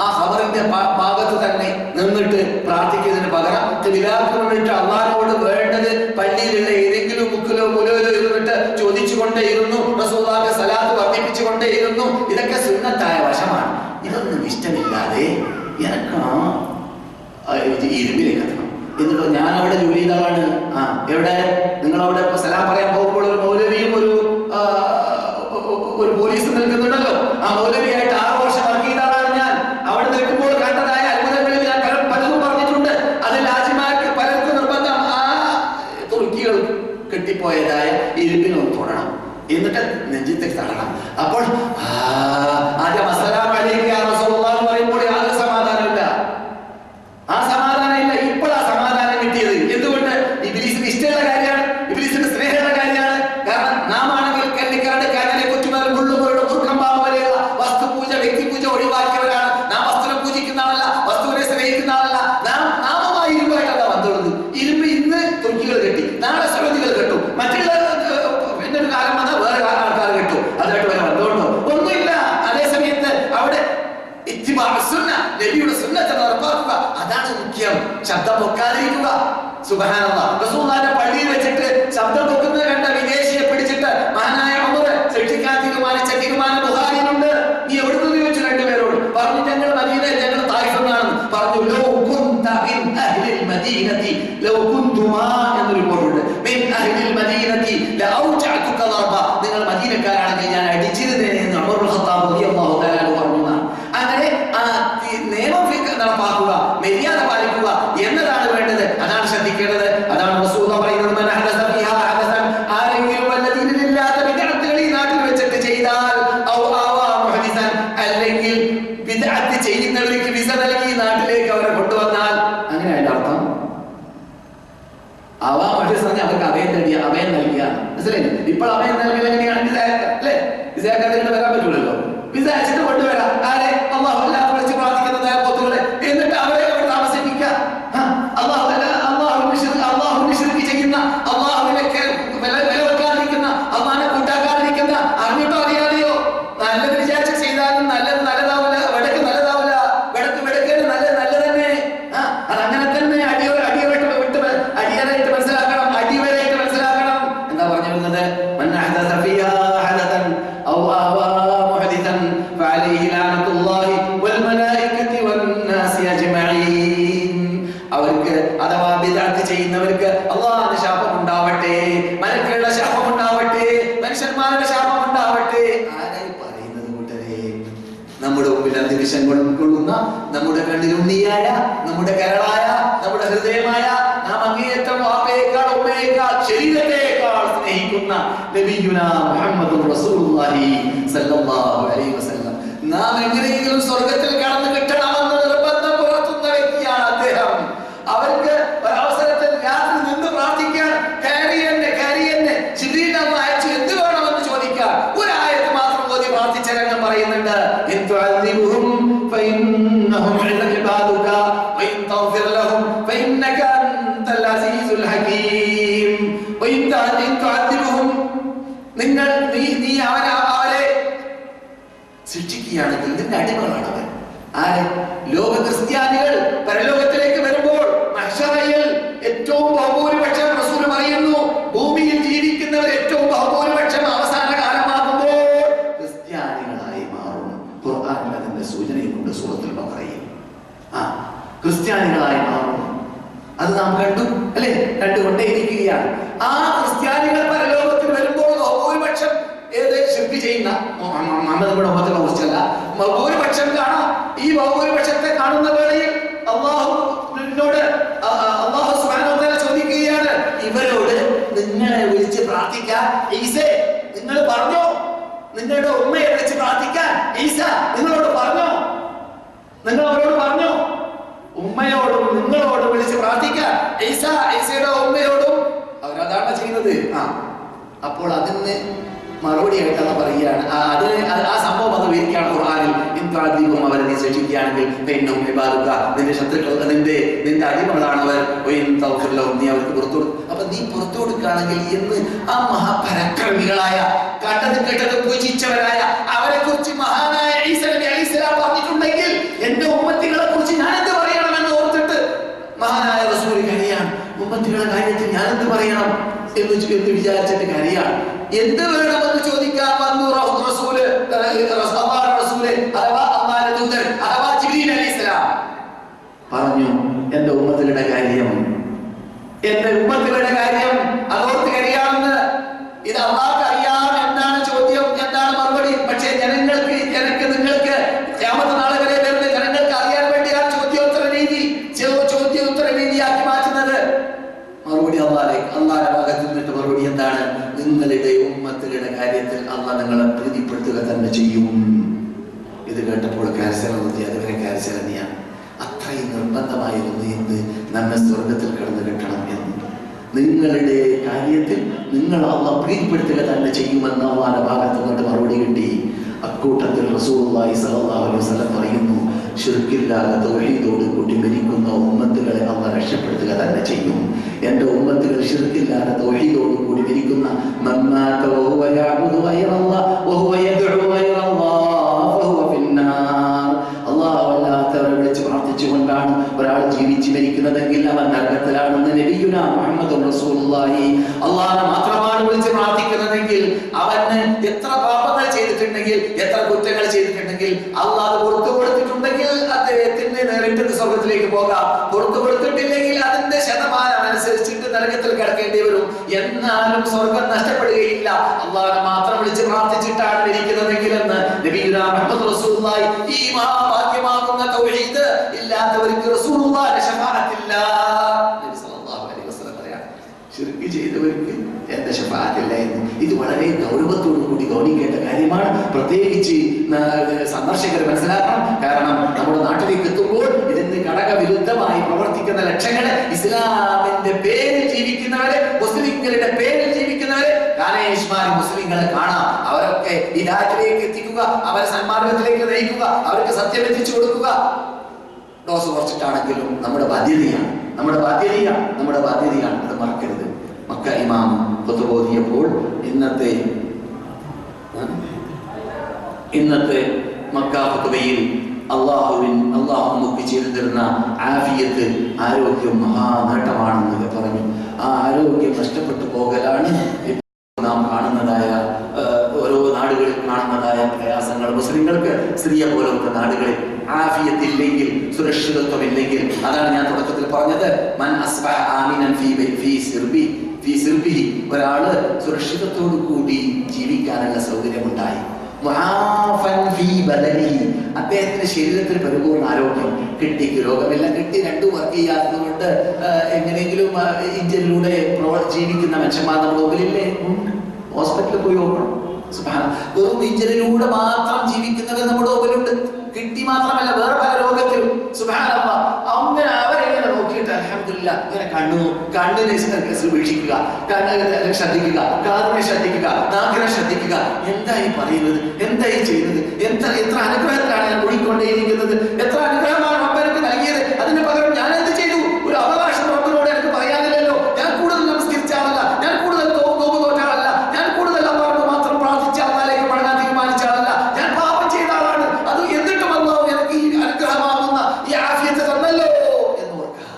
ആ ഖബറിന്റെ ഭാഗത്ത് തന്നെ നിന്നിട്ട് പ്രാർത്ഥിക്കുന്നതിന് പകരം ഖിബിലക്ക് വേണ്ടിയിട്ട് അള്ളാഹുവോട് വേണ്ടത് പള്ളിയിലുള്ള ഏതെങ്കിലും മുക്കിലോ മുലയിലോ ഇരുന്നിട്ട് ചോദിച്ചുകൊണ്ടേയിരുന്നു. റസൂലുള്ളാഹിന്റെ സലാത്ത് വർദ്ധിപ്പിച്ചുകൊണ്ടേയിരുന്നു. ഇതൊക്കെ സുന്നത്തായ വശമാണ്. ഇതൊന്നും ഇഷ്ടമില്ലാതെ എനക്കാ ഇരുമ്പിലേക്ക് എത്തണം. എന്നിട്ടോ ഞാൻ അവിടെ ജോലി ചെയ്തതാണ്. എവിടെ? നിങ്ങളവിടെ സലാം പറയാൻ പോകുമ്പോൾ ഒരു മൗലവിയും ഒരു പോലീസും നിൽക്കുന്നുണ്ടല്ലോ. ആ മൗലവിയായിട്ട് 6 വർഷം വർക്ക് ചെയ്താണ് ഞാൻ. അവിടെ നിൽക്കുമ്പോൾ കണ്ടതായ അത്ഭുതങ്ങളിൽ ഞാൻ പലതും പറഞ്ഞിട്ടുണ്ട്. അതിൽ രാജ്യമാർക്ക് പലർക്കും നിർബന്ധം ആ തുർക്കികൾ കെട്ടിപ്പോയതായ ഇരുമ്പിനൊന്ന് തൊടണം, എന്നിട്ട് നെഞ്ചത്തേക്ക് തടണം. അപ്പോൾ ആദ്യം അസ്സലാമു അലൈക യാ റസൂലല്ലാഹ് എന്ന് പറയുമ്പോൾ യാതൊരു സമാധാനമില്ല. ആ സമാധാനം ഇല്ല. ഇപ്പോൾ ആ സമാധാനം കിട്ടിയത് എന്തുകൊണ്ട്? ഇബ്ലീസിന് ഇഷ്ടമുള്ള കാര്യമാണ്, ഇബ്ലീസിന് സ്നേഹമുള്ള കാര്യമാണ്. കാരണം നാം ആണെങ്കിൽ കല്ലിക്കാണ്ട് കാഞ്ഞനെ കൊച്ചുമാരും മുള്ളുമുരുടെ മൂർഖമ്പാമ്പ് പോലെയുള്ള വസ്തുപൂജ, വ്യക്തിപൂജ ഒഴിവാക്കിയവരാണ്. നാം വസ്തുവിനെ പൂജിക്കുന്ന ആളല്ല, വസ്തുവിനെ സ്നേഹിക്കുന്ന ആളല്ല. നാമുമായി ഇരുമ്പായിട്ടല്ല ബന്ധമുള്ളത്. ഇരുമ്പ് ഇന്ന് തുർക്കികൾ കെട്ടി, നാളെ സൗദികൾ കെട്ടും, മറ്റുള്ള പിന്നെ ഒരു കാലം വന്നാൽ വേറെ ആൾക്കാർ കെട്ടും. അതായിട്ട് വരെ ബന്ധമുണ്ടോ? ഒന്നുമില്ല. അതേസമയത്ത് അവിടെ നബിയുടെ സുന്നത്ത് നടപ്പാക്കുക, അതാണ് മുഖ്യം. ശബ്ദം പൊക്കാതിരിക്കുക. സുബ്ഹാനല്ലാഹ്. റസൂലുള്ളാഹിന്റെ പള്ളിയിൽ വെച്ചിട്ട് ശബ്ദം പൊക്കുന്നത് കണ്ട വിദേശിയെ പിടിച്ചിട്ട് മഹാനായ ഉമർ ശിക്ഷിക്കാൻ തീരുമാനിച്ച തീരുമാനം ബുഖാരിയിലുണ്ട്. നീ എവിടുന്ന് ചോദിച്ചു? 2 പേരോട് പറഞ്ഞു, ഞങ്ങൾ മദീനയിൽ, ഞങ്ങൾ തായിഫിലാണെന്ന് പറഞ്ഞു. ലൗ കുന്ത മിൻ അഹ്ലിൽ മദീനതി ലൗ കുന്തുമാ എന്നൊരു റിപ്പോർട്ടുണ്ട്. മിൻ അഹ്ലിൽ മദീനതി ലഔജഅതുക ദർബ, നിങ്ങൾ മദീനക്കാരാണെങ്കിൽ ഞാൻ അടിച്ചിരുന്നേനെ എന്ന് ഉമർ ഇബ്നുൽ ഖത്താബ് റളിയല്ലാഹു തആല പറഞ്ഞു. അങ്ങനെ നിയമം നടപ്പാക്കുക, മര്യാദ പാലിക്കുക എന്നതാണ് വേണ്ടത്. അതാണ് ശ്രദ്ധിക്കേണ്ടത്. അതാണ് റസൂലുള്ളാഹി പറയുന്നത്, മൻ അഹദസ ഫീഹാ ഹദസൻ, ആരെങ്കിലും വല്ലദീനില്ലാത്ത ബിദ്അത്തുകൾ ഈ നാട്ടിൽ വെച്ചിട്ട് ചെയ്താൽ, ഔ ആവാ മുഹദിസൻ, അല്ലെങ്കിൽ ബിദ്അത്ത് ചെയ്യുന്നവർക്ക് വിസ നൽകി നാട്ടിലേക്ക് അവരെ കൊണ്ടുവന്നാൽ, അങ്ങനെ അതിന്റെ അർത്ഥം ആവാ മുഹദിസൻ അവർക്ക് അഭയം നൽകിയ മനസ്സിലായില്ലേ? ഇപ്പോൾ അഭയം നൽകിയത് എങ്ങനെയാണ്? അല്ലേ? വിസയാക്കാതെ വരാൻ പറ്റൂലല്ലോ. വിസ അയച്ചിട്ട് കൊണ്ടുവരാം. ആരെ? അല്ലാഹു അല്ലാഹു വിളിച്ച് പ്രാർത്ഥിക്കുന്നതായ പോത്തുകളെ. എന്നിട്ട് അവരെ അവിടെ താമസിപ്പിക്കുക. അല്ലാഹുവിനെ ശിർക്ക് ചെയ്യുന്ന, അല്ലാഹുവിനെ വിലവെക്കാതിരിക്കുന്ന, അല്ലാഹുവിനെ കൂട്ടാക്കാതിരിക്കുന്ന, അറിഞ്ഞിട്ടോ അറിയാതെയോ നല്ലത് വിചാരിച്ച് ചെയ്താലും നല്ലത് നല്ലതാവില്ല, വെടക്ക് നല്ലതാവില്ല, വെടക്കേട് നല്ല തന്നെ. അതങ്ങനെ തന്നെ അടിയറായിട്ട് മനസ്സിലാക്കണം. എന്താ പറഞ്ഞു വരുന്നത്? ശക്തന്മാരുടെ ശാപം ഉണ്ടാവട്ടെ. ആരായി പറയുന്നത് കൂട്ടരെ? നമ്മുടെ മുമ്പിൽ അധിവിഷം കൊള്ളുന്ന, നമ്മുടെ കണ്ണിലുണ്ണിയായ, നമ്മുടെ കരളായ, നമ്മുടെ ഹൃദയമായ, നാം അങ്ങേയറ്റം വാപ്പയേക്കാൾ ഉമ്മയേക്കാൾ ശരീരത്തെക്കാൾ സ്നേഹിക്കുന്ന നബിയുനാ മുഹമ്മദുർ റസൂലുള്ളാഹി സ്വല്ലല്ലാഹു അലൈഹി വസല്ലം നാം എങ്ങനെയെങ്കിലും സ്വർഗത്തിൽ കടന്നു കിട്ടണമെന്ന് നിർബന്ധം പുലർത്തുന്ന വ്യക്തിയാണ് അദ്ദേഹം. അവർക്ക് ഒരവസരത്തിൽ രാത്രി നിന്ന് പ്രാർത്ഥിക്കാൻ കരിയന്നെ ജിബ്രീൽ അല്ലാഹു അയച്ചു എന്ത് വേണമെന്ന് ചോദിക്കാൻ ഒരായത്ത് മാത്രം ഓതി പ്രാർത്ഥിച്ച രംഗം പറയുന്നുണ്ട്. ഇൻ തുഅദ്ദിബുഹും ഫഇന്നഹും ഇബാദുക വഇൻ തഗ്ഫിർ ലഹും ഫഇന്നക അൻതൽ അസീസുൽ ഹകീം. വഇൻ തുഅദ്ദിബുഹും നീ അവരെ ശിക്ഷിക്കുകയാണെങ്കിൽ നിന്റെ അടിമകളാണ് അവർ. ആരെ? ലോക ക്രിസ്ത്യാനികൾ പരലോകത്തിലേക്ക് വരുമ്പോൾ മഹ്ശറയിൽ ഏറ്റവും ബഹുഭൂരിപക്ഷം റസൂൽ പറയുന്നു, ഭൂമിയിൽ ജീവിക്കുന്നവർ ഏറ്റവും ബഹുഭൂരിപക്ഷം അവസാന കാലമാകുമ്പോൾ ക്രിസ്ത്യാനികളായി മാറും. ഖുർആനിൽ അതിന്റെ സൂചനയുണ്ട്. സൂറത്തുൽ ബഖറയിൽ ക്രിസ്ത്യാനികളായി മാറും. അത് നാം കണ്ടു അല്ലെ? കണ്ടുകൊണ്ടേയിരിക്കുകയാണ്. ആ ക്രിസ്ത്യാനികൾ പരലോകത്തിൽ വരുമ്പോൾ ബഹുഭൂരിപക്ഷം ശിർക്ക് ചെയ്യുന്ന മുഹമ്മദിന്റെ ഉമ്മത്തിനെ കുറിച്ചല്ല, ബഹുഭൂരിപക്ഷം കാണാം. ഈ ബഹുഭൂരിപക്ഷത്തെ കാണുന്ന വേളയിൽ അല്ലാഹുവിനോട് അല്ലാഹു സുബ്ഹാനഹു വ തആല ചോദിക്കുകയാണ്, ഇവരോട് നിങ്ങളെ വിളിച്ച് പ്രാർത്ഥിക്കാൻ ഈസേ നിങ്ങൾ പറഞ്ഞോ? നിങ്ങളുടെ ഉമ്മയെ വിളിച്ച് പ്രാർത്ഥിക്കാൻ ഈസ നിങ്ങളോട് പറഞ്ഞോ? നിങ്ങൾ അവരോട് പറഞ്ഞോ? ഉമ്മയോടും നിങ്ങളോടും വിളിച്ച് പ്രാർത്ഥിക്കാൻ ഈസയുടെ ഉമ്മയോടും അവരതാണ് ചെയ്യുന്നത്. അപ്പോൾ അതിന് മറുപടി ആയിട്ടാണ് പറയുകയാണ്. ആ സംഭവം അത് വിവരിക്കുകയാണ് ഖുർആനിൽ. ഇൻതുഅദ്ദിബുഹും അവരെ നീ ശിക്ഷിക്കുകയാണെങ്കിൽ ഫഇന്നഹും ഇബാദുക നിന്റെ ശത്രുക്കൾ നിന്റെ അടിമകളാണ് അവർ. വഇൻ തഗ്ഫിർ ലഹും നീ അവർക്ക് പുറത്തു കൊടുക്കും. അപ്പൊ നീ പുറത്തു കൊടുക്കുകയാണെങ്കിൽ എന്ന് ആ മഹാപരാക്രമികളായ കണ്ടതും കേട്ടതും പൂജിച്ചവരായ അവരെ കുറിച്ച് മഹാനായ ഈസ നബി അലൈഹിസ്സലാം പറഞ്ഞിട്ടുണ്ടെങ്കിൽ എന്റെ ഉമ്മത്തികളെ കുറിച്ച് ഞാൻ എന്ത് പറയണമെന്ന് ഓർത്തിട്ട് മഹാനായ റസൂൽ കരയാണ്. ഉമ്മത്തികളുടെ കാര്യത്തിൽ ഞാൻ എന്ത് പറയണം എന്ന് വിചാരിച്ചിട്ട് കരയാണ്. എന്ത് വേണമെന്ന് ചോദിക്കാൻ വന്നു റസൂല് അഥവാ ജിബ്രീൽ അലൈഹിസ്സലാം പറഞ്ഞു, എന്റെ ഉമ്മത്തികളുടെ കാര്യം അതോർത്ത് കരയാമെന്ന്. ഇത് അള്ളാഹ്ക്ക് അറിയാം എന്താണ് ചോദ്യം, എന്താണ് മറുപടി. പക്ഷേ നിങ്ങൾക്ക് ഖിയാമത്ത് നാളെ വരെ വരുന്ന ജനങ്ങൾക്ക് അറിയാൻ വേണ്ടിയാണ് ചോദ്യോത്തര രീതിയാക്കി മാറ്റുന്നത്. മറുപടി അള്ളാഹുവിന്റെ ഭാഗത്ത് നിന്നിട്ട് മറുപടി എന്താണ്? നിങ്ങളുടെ ഉമ്മത്തുകളുടെ കാര്യത്തിൽ അള്ളാഹ് നിങ്ങളെ പ്രീതിപ്പെടുത്തുക തന്നെ ചെയ്യും. ഇത് കേട്ടപ്പോൾ അതുവരെ കാരിസലനിയാണ്. അത്രയും നിർബന്ധമായിരുന്നു എന്ത്? നമ്മെ സ്വർഗത്തിൽ കടന്നു കിട്ടണം എന്ന്. നിങ്ങളുടെ കാര്യത്തിൽ നിങ്ങൾ അള്ളാഹ് പ്രീതിപ്പെടുത്തുക തന്നെ ചെയ്യുമെന്ന് അള്ളാഹുവിന്റെ ഭാഗത്ത് നിന്നിട്ട് മറുപടി കിട്ടി. അക്കൂട്ടത്തിൽ റസൂലുള്ളാഹി സ്വല്ലല്ലാഹു അലൈഹി വസല്ലം പറയുന്നു, ശിർക്കില്ലാതെ തൗഹീദോട് കൂടി മരിക്കുന്ന ഉമ്മത്തുകളെ അള്ളാഹ് രക്ഷപ്പെടുത്തുക തന്നെ ചെയ്യും. എന്റെ ഉമ്മത്തുകൾ ശിർക്കില്ലാതെ തൗഹീദോട് കൂടി മരിക്കുന്ന മമ്മാത വഹുവ യഅബുദു ഗൈറല്ലാഹ് വഹുവ യദ്ഉ ഗൈറല്ലാഹ് ഫഹുവ ഫിന്നാർ. അല്ലാഹു അല്ലാത്തവരെ വിളിച്ച് പ്രാർത്ഥിച്ചുകൊണ്ടാണ് ഒരാൾ ജീവിച്ച് മരിക്കുന്നതെങ്കിൽ അവൻ നരകത്തിലാണെന്ന് നബിയുനാ മുഹമ്മദുർ റസൂലുള്ളാഹി. അല്ലാഹുവിനെ മാത്രമാണ് വിളിച്ച് പ്രാർത്ഥിക്കുന്നതെങ്കിൽ അവന് എത്ര പാപങ്ങൾ ചെയ്തിട്ടുണ്ടെങ്കിൽ, എത്ര കുറ്റങ്ങൾ ചെയ്തിട്ടുണ്ടെങ്കിൽ അല്ലാഹു പുറത്തു കൊടുത്തിട്ടുണ്ടെങ്കിൽ അദ്ദേഹത്തിന് നേരിട്ട് സ്വർഗത്തിലേക്ക് പോകാം. പുറത്തു കൊടുത്തിട്ടില്ലെങ്കിൽ അതിന്റെ ശതമാനം അനുസരിച്ചിട്ട് നരകത്തിൽ കിടക്കേണ്ടി വരും. എന്നാലും സ്വർഗം നഷ്ടപ്പെടുകയില്ല. അല്ലാഹുവിനെ മാത്രം വിളിച്ച് പ്രാർത്ഥിച്ചിട്ടാണ് മരിക്കുന്നതെങ്കിൽ എന്ന് നബിയുനാ മുഹമ്മദ് റസൂലുള്ളാഹി. ഈ മഹാഭാഗ്യമാകുന്ന തൗഹീദ് ഇല്ലാത്തവർക്ക് റസൂലുള്ളാഹിന്റെ ശഫാഅത്തില്ല. നബി സല്ലല്ലാഹു അലൈഹി വസല്ലം പറയാണ്, ശിർക്ക് ചെയ്തവർക്ക് എന്റെ ശഫാഅത്തില്ല എന്ന്. ഇത് വളരെ ഗൗരവത്തോടു കൂടി ഗൗനിക്കേണ്ട കാര്യമാണ്. പ്രത്യേകിച്ച് സന്ദർശകർ മനസ്സിലാക്കണം. കാരണം നമ്മുടെ നാട്ടിലേക്ക് എത്തുമ്പോൾ ഇതിന് ഘടകവിരുദ്ധമായി പ്രവർത്തിക്കുന്ന ലക്ഷങ്ങള്, ഇസ്ലാമിന്റെ പേരിൽ ജീവിക്കുന്നവരെ, മുസ്ലിങ്ങളുടെ പേരിൽ ജീവിക്കുന്നവരെ, ഗാനേഷ്മാർ മുസ്ലിങ്ങളെ കാണാം. അവരൊക്കെ ഈ രാജ്യത്തിലേക്ക് എത്തിക്കുക, അവരെ സന്മാർഗത്തിലേക്ക് നയിക്കുക, അവർക്ക് സത്യം എത്തിച്ചു കൊടുക്കുക. ഡോസ് കുറച്ചിട്ടാണെങ്കിലും നമ്മുടെ ബാധ്യതയാണ്. അത് മറക്കരുത്. മക്ക ഇമാം ഖുതുബ ഓതിയപ്പോൾ ഇന്നത്തെ മക്ക ഖുതുബയിൽ അള്ളാഹു നമുക്ക് ചെയ്തു തരുന്ന ആഫിയത്ത്, ആരോഗ്യം മഹാനേട്ടമാണെന്ന് പറഞ്ഞു. ആ ആരോഗ്യം നഷ്ടപ്പെട്ടു പോകലാണ് നാം കാണുന്നതായ ഓരോ നാടുകളിൽ കാണുന്നതായ പ്രയാസങ്ങൾ. മുസ്ലിങ്ങൾക്ക് സിറിയ പോലത്തെ നാടുകളിൽ ആഫിയത്തില്ലെങ്കിൽ, സുരക്ഷിതത്വമില്ലെങ്കിൽ, അതാണ് ഞാൻ തുടക്കത്തിൽ പറഞ്ഞത്, മൻ അസ്ബഹ ആമിനൻ ഫീ സിർബിഹി, ഒരാള് സുരക്ഷിതത്തോടു കൂടി ജീവിക്കാൻ മുആഫൻ ഫീ ബദനിഹി, അദ്ദേഹത്തിന്റെ ശരീരത്തിന് പരിപൂർണ്ണ ആരോഗ്യം. കിഡ്നിക്ക് രോഗമില്ല, കിഡ്നി രണ്ടും വർക്ക് ചെയ്യാത്തത് കൊണ്ട് എങ്ങനെയെങ്കിലും ഇഞ്ചിലൂടെ ജീവിക്കുന്ന മനുഷ്യന്മാർ നമ്മുടെ മുമ്പിലില്ലേ? ഹോസ്പിറ്റലിൽ പോയി നോക്കണം. വെറും ഇഞ്ചിലൂടെ മാത്രം ജീവിക്കുന്നവർ നമ്മുടെ മുമ്പിലുണ്ട്. കിഡ്നി മാത്രമല്ല, വേറെ പല രോഗത്തിലും. സുബ്ഹാനല്ലാഹ്, അങ്ങനെ അവരെങ്ങനെ നോക്കിയിട്ട് അൽഹംദുലില്ലാഹ് ഇങ്ങനെ കണ്ണിനെ വീക്ഷിക്കുക, കണ്ണിനെ ശ്രദ്ധിക്കുക, കാതിനെ ശ്രദ്ധിക്കുക, നാക്കിനെ ശ്രദ്ധിക്കുക. എന്തായി പറയുന്നത്, എന്തായി ചെയ്യുന്നത്, എത്ര അനുഗ്രഹത്തിലാണ് ഞാൻ ഒഴുകിക്കൊണ്ടേയിരിക്കുന്നത്, എത്ര അനുഗ്രഹമാണ് റബ്ബ് എനിക്ക് നൽകിയത്. അതിന് പകരം ഞാൻ എന്ത് ചെയ്തു? ഒരു അവകാശം റബ്ബിനോട് എനിക്ക് പറയാനില്ലല്ലോ. ഞാൻ കൂടുതൽ നമസ്കരിച്ച ആളല്ല, ഞാൻ കൂടുതൽ നോമ്പ് നോറ്റ ആളല്ല, ഞാൻ കൂടുതൽ അല്ലാഹുവിനോട് മാത്രം പ്രാർത്ഥിച്ച ആളിലേക്ക് മടങ്ങാൻ തീരുമാനിച്ച ആളല്ല, ഞാൻ പാപം ചെയ്ത ആളാണ്. അത് എന്നിട്ടും അല്ലാഹു എനിക്ക് ഈ അനുഗ്രഹമാകുന്ന ഈ ആഫിയത്ത് തന്നല്ലോ എന്ന് ഓർക്കുക.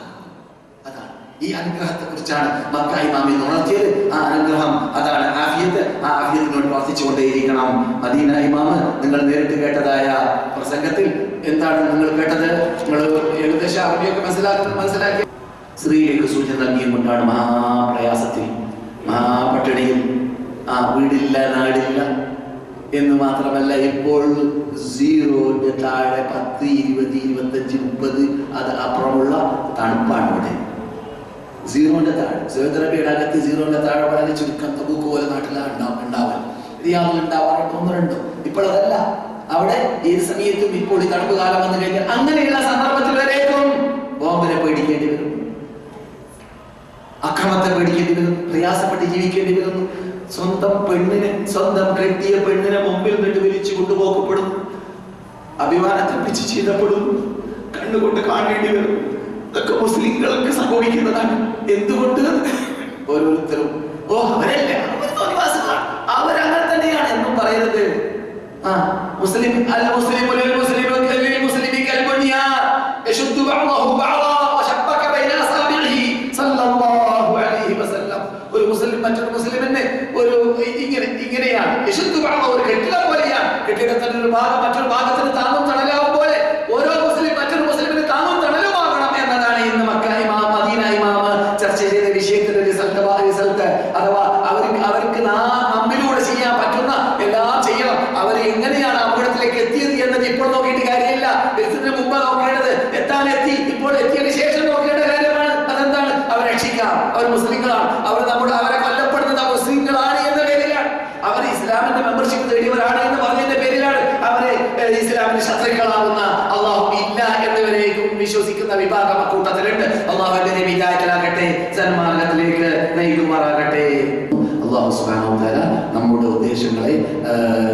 അതാണ് ഈ അനുഗ്രഹത്തെ കുറിച്ചാണ് മക്ക ഇമാം ഇന്ന് ഉണർത്തിയത്. ആ അനുഗ്രഹം അതാണ് ആഫിയത്ത്. ആ ആഫിയത്തിനോട് പ്രാർത്ഥിച്ചുകൊണ്ടേയിരിക്കണം. മദീന ഇമാം നിങ്ങൾ നേരിട്ട് കേട്ടതായ പ്രസംഗത്തിൽ എന്താണ് നിങ്ങൾ കേട്ടത്? നിങ്ങൾ ഏകദേശം അറബിയൊക്കെ മനസ്സിലാക്കി സ്ത്രീയിലേക്ക് സൂചന നൽകിയും കൊണ്ടാണ് മഹാപ്രയാസത്തിൽ, മഹാപട്ടിണിയിൽ, വീടില്ല, നാടില്ല എന്ന് മാത്രമല്ല, ഇപ്പോൾ 0 താഴെ 10, 20, 25, 30 അത് അപ്പുറമുള്ള തണുപ്പാണ് ഇവിടെ. 0 താഴെ, സൗദി അറേബ്യയുടെ അകത്ത് 0 താഴെ വളരെ ചുരുക്കം. തബൂക്ക് പോലെ നാട്ടിലാണ് ഉണ്ടാവാൻ, റിയാദിൽ ഉണ്ടാവാറുണ്ട് 1-2. ഇപ്പോൾ അതല്ല. അവിടെ ഏത് സമയത്തും ഇപ്പോൾ ഈ തണുപ്പ് കാലം വന്നു കഴിഞ്ഞാൽ അങ്ങനെയുള്ള സന്ദർഭത്തിൽ വരേക്കും ബോംബിനെ പേടിക്കേണ്ടി വരും, അക്രമത്തെ പേടിക്കേണ്ടി വരും, പ്രയാസപ്പെട്ട് ജീവിക്കേണ്ടി വരുന്നു. സ്വന്തം പെണ്ണിനെ, സ്വന്തം കെട്ടിയ പെണ്ണിനെ മുമ്പിൽ നിന്നിട്ട് വിളിച്ചു കൊണ്ടുപോക്കപ്പെടുന്നു, അഭിമാനത്തെ പിച്ച് ചെയ്തപ്പെടുന്നു, കണ്ണുകൊണ്ട് കാണേണ്ടി വരും. ഇതൊക്കെ മുസ്ലിങ്ങൾക്ക് സംഭവിക്കുന്നതാണ്. എന്തുകൊണ്ട്? ഓരോരുത്തരും അവരല്ല, അവരങ്ങനെ തന്നെയാണ് എന്നും പറയരുത്. മുസ്ലിം അൽ മുസ്ലിമു ലിൽ മുസ്ലിമി കൽ ബുനിയാൻ യശുദ്ദു ബഅദഹു ബഅദാ വശബ്ബക ബൈന അസാബിഹി സല്ലല്ലാഹു അലൈഹി വസല്ലം. ഒരു മുസ്ലിം മറ്റൊരു മുസ്ലിമിനെ ഇങ്ങനെയാണ്. യശുദ്ദു ബഅദഹു ഒരു കെട്ടിടം പോലെയാണ്. കെട്ടിടത്തിന്റെ ഒരു ഭാഗം മറ്റൊരു ഭാഗത്തിന് താങ്ങും തണലാവും പോലെ ഓരോ മുസ്ലിം മറ്റൊരു മുസ്ലിമിന് താങ്ങും തണലുമാകണം എന്നതാണ് ഇന്ന് മക്ക ഇമാം, മദീന ഇമാം ചർച്ച ചെയ്ത വിഷയത്തിന്റെ റിസൾട്ട്. അഥവാ അവർക്ക് നമ്മിലൂടെ ചെയ്യാൻ പറ്റുന്ന എല്ലാം ചെയ്യണം. അവർ എങ്ങനെയാണ് അപകടത്തിലേക്ക് എത്തിയത് എന്നത് ഇപ്പോൾ നോക്കിയിട്ട് കാര്യമില്ല. എത്തുന്നതിന് മുമ്പ് നോക്കേണ്ടത് എത്താനെത്തി, ഇപ്പോൾ എത്തിയതിനു ശേഷം നോക്കേണ്ട കാര്യമാണ്. അതെന്താണ്? അവർ രക്ഷിക്കാം, അവർ മുസ്ലിങ്ങളാണ്, അവരെ കൊല്ലപ്പെടുന്നത് മുസ്ലിങ്ങളാണ് എന്ന പേരിലാണ്, അവർ ഇസ്ലാമിന്റെ മെമ്പർഷിപ്പ് നേടിയവരാണ് എന്ന് പറഞ്ഞതിന്റെ പേരിലാണ് അവരെ ഇസ്ലാമിന്റെ ശത്രുക്കളാവുന്ന അള്ളാഹു ഇല്ല എന്നിവരേക്കും വിശ്വസിക്കുന്ന വിഭാഗം കൂട്ടത്തിലുണ്ട്. അള്ളാഹു എന്നെ വിജായത്തിലാകട്ടെ, സന്മാർഗത്തിലേക്ക് നയിക്കുമാറാകട്ടെ. അള്ളാഹു സുബ്ഹാനഹു വ തആല നമ്മുടെ ഉദ്ദേശങ്ങളെ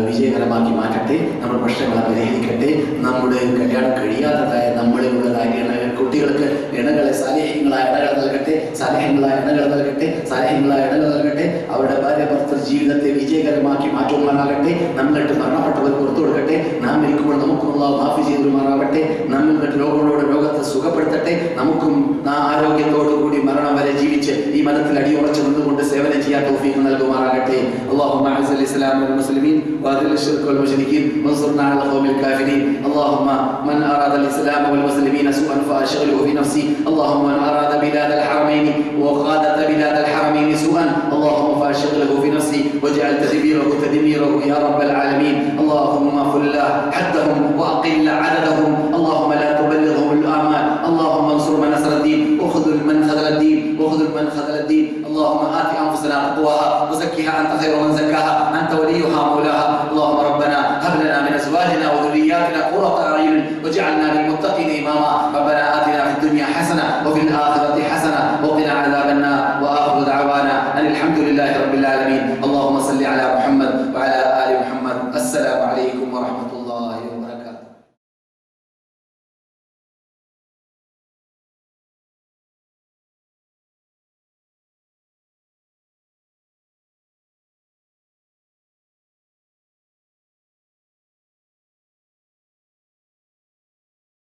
വിജയകരമാക്കി മാറ്റട്ടെ, നമ്മുടെ പ്രശ്നങ്ങളെ പരിഹരിക്കട്ടെ. നമ്മുടെ കല്യാണം കഴിയാത്തതായ നമ്മളിലുള്ളതായ കുട്ടികൾക്ക് ഇണകളെ സാലിഹ്യങ്ങളായ ഇണകൾ നൽകട്ടെ, സാലിഹ്യങ്ങളായ ഇണകൾ നൽകട്ടെ, സാലിഹ്യങ്ങളായ ഇണകൾ നൽകട്ടെ. അവരുടെ ഭാര്യ ഭർത്തൃ ജീവിതത്തെ വിജയകരമാക്കി മാറ്റുമാറാകട്ടെ. നമ്മളിട്ട് മരണപ്പെട്ടവർ പുറത്തു കൊടുക്കട്ടെ. നാം ഇരിക്കുമ്പോൾ നമുക്കും അള്ളാഹു മാഫി ചെയ്തുമാറാവട്ടെ. നമ്മിൽ മറ്റു രോഗങ്ങളോട് സുഖപ്പെടുത്തട്ടെ. നമുക്കും ആരോഗ്യത്തോടു കൂടി മരണം വരെ ജീവിച്ച് ഈ മതത്തിൽ അടിയുറച്ചു നിന്നുകൊണ്ട് സേവനം ചെയ്യാൻ തൗഫീഖ് നൽകുമാറാകട്ടെ. اللهم اعز الاسلام والمسلمين واذل الشرك والمشركين وانصرنا على القوم الكافرين. اللهم من اراد الاسلام والمسلمين سوءا فاشغله في نفسه. اللهم من اراد بلاد الحرمين وقادة بلاد الحرمين سوءا اللهم فاشغله في نفسه واجعل تدميره يا رب العالمين. اللهم فل حدهم واقل عددهم. اللهم لا تبلغهم الامال. اللهم انصر من نصر الدين وخذل من خذل الدين اللهم آت أنفسنا تقواها وزكها أنت خير من زكاها أنت وليها مولاها. اللهم ربنا هب لنا من أزواجنا وذرياتنا قرة أعين واجعلنا للمتقين إماما. ربنا آتنا في الدنيا حسنة وفي الآخرة حسنة وقنا عذاب النار. وآخر دعوانا أن الحمد لله رب العالمين. اللهم صل على محمد وعلى آل محمد. السلام عليكم ورحمة الله وبركاته.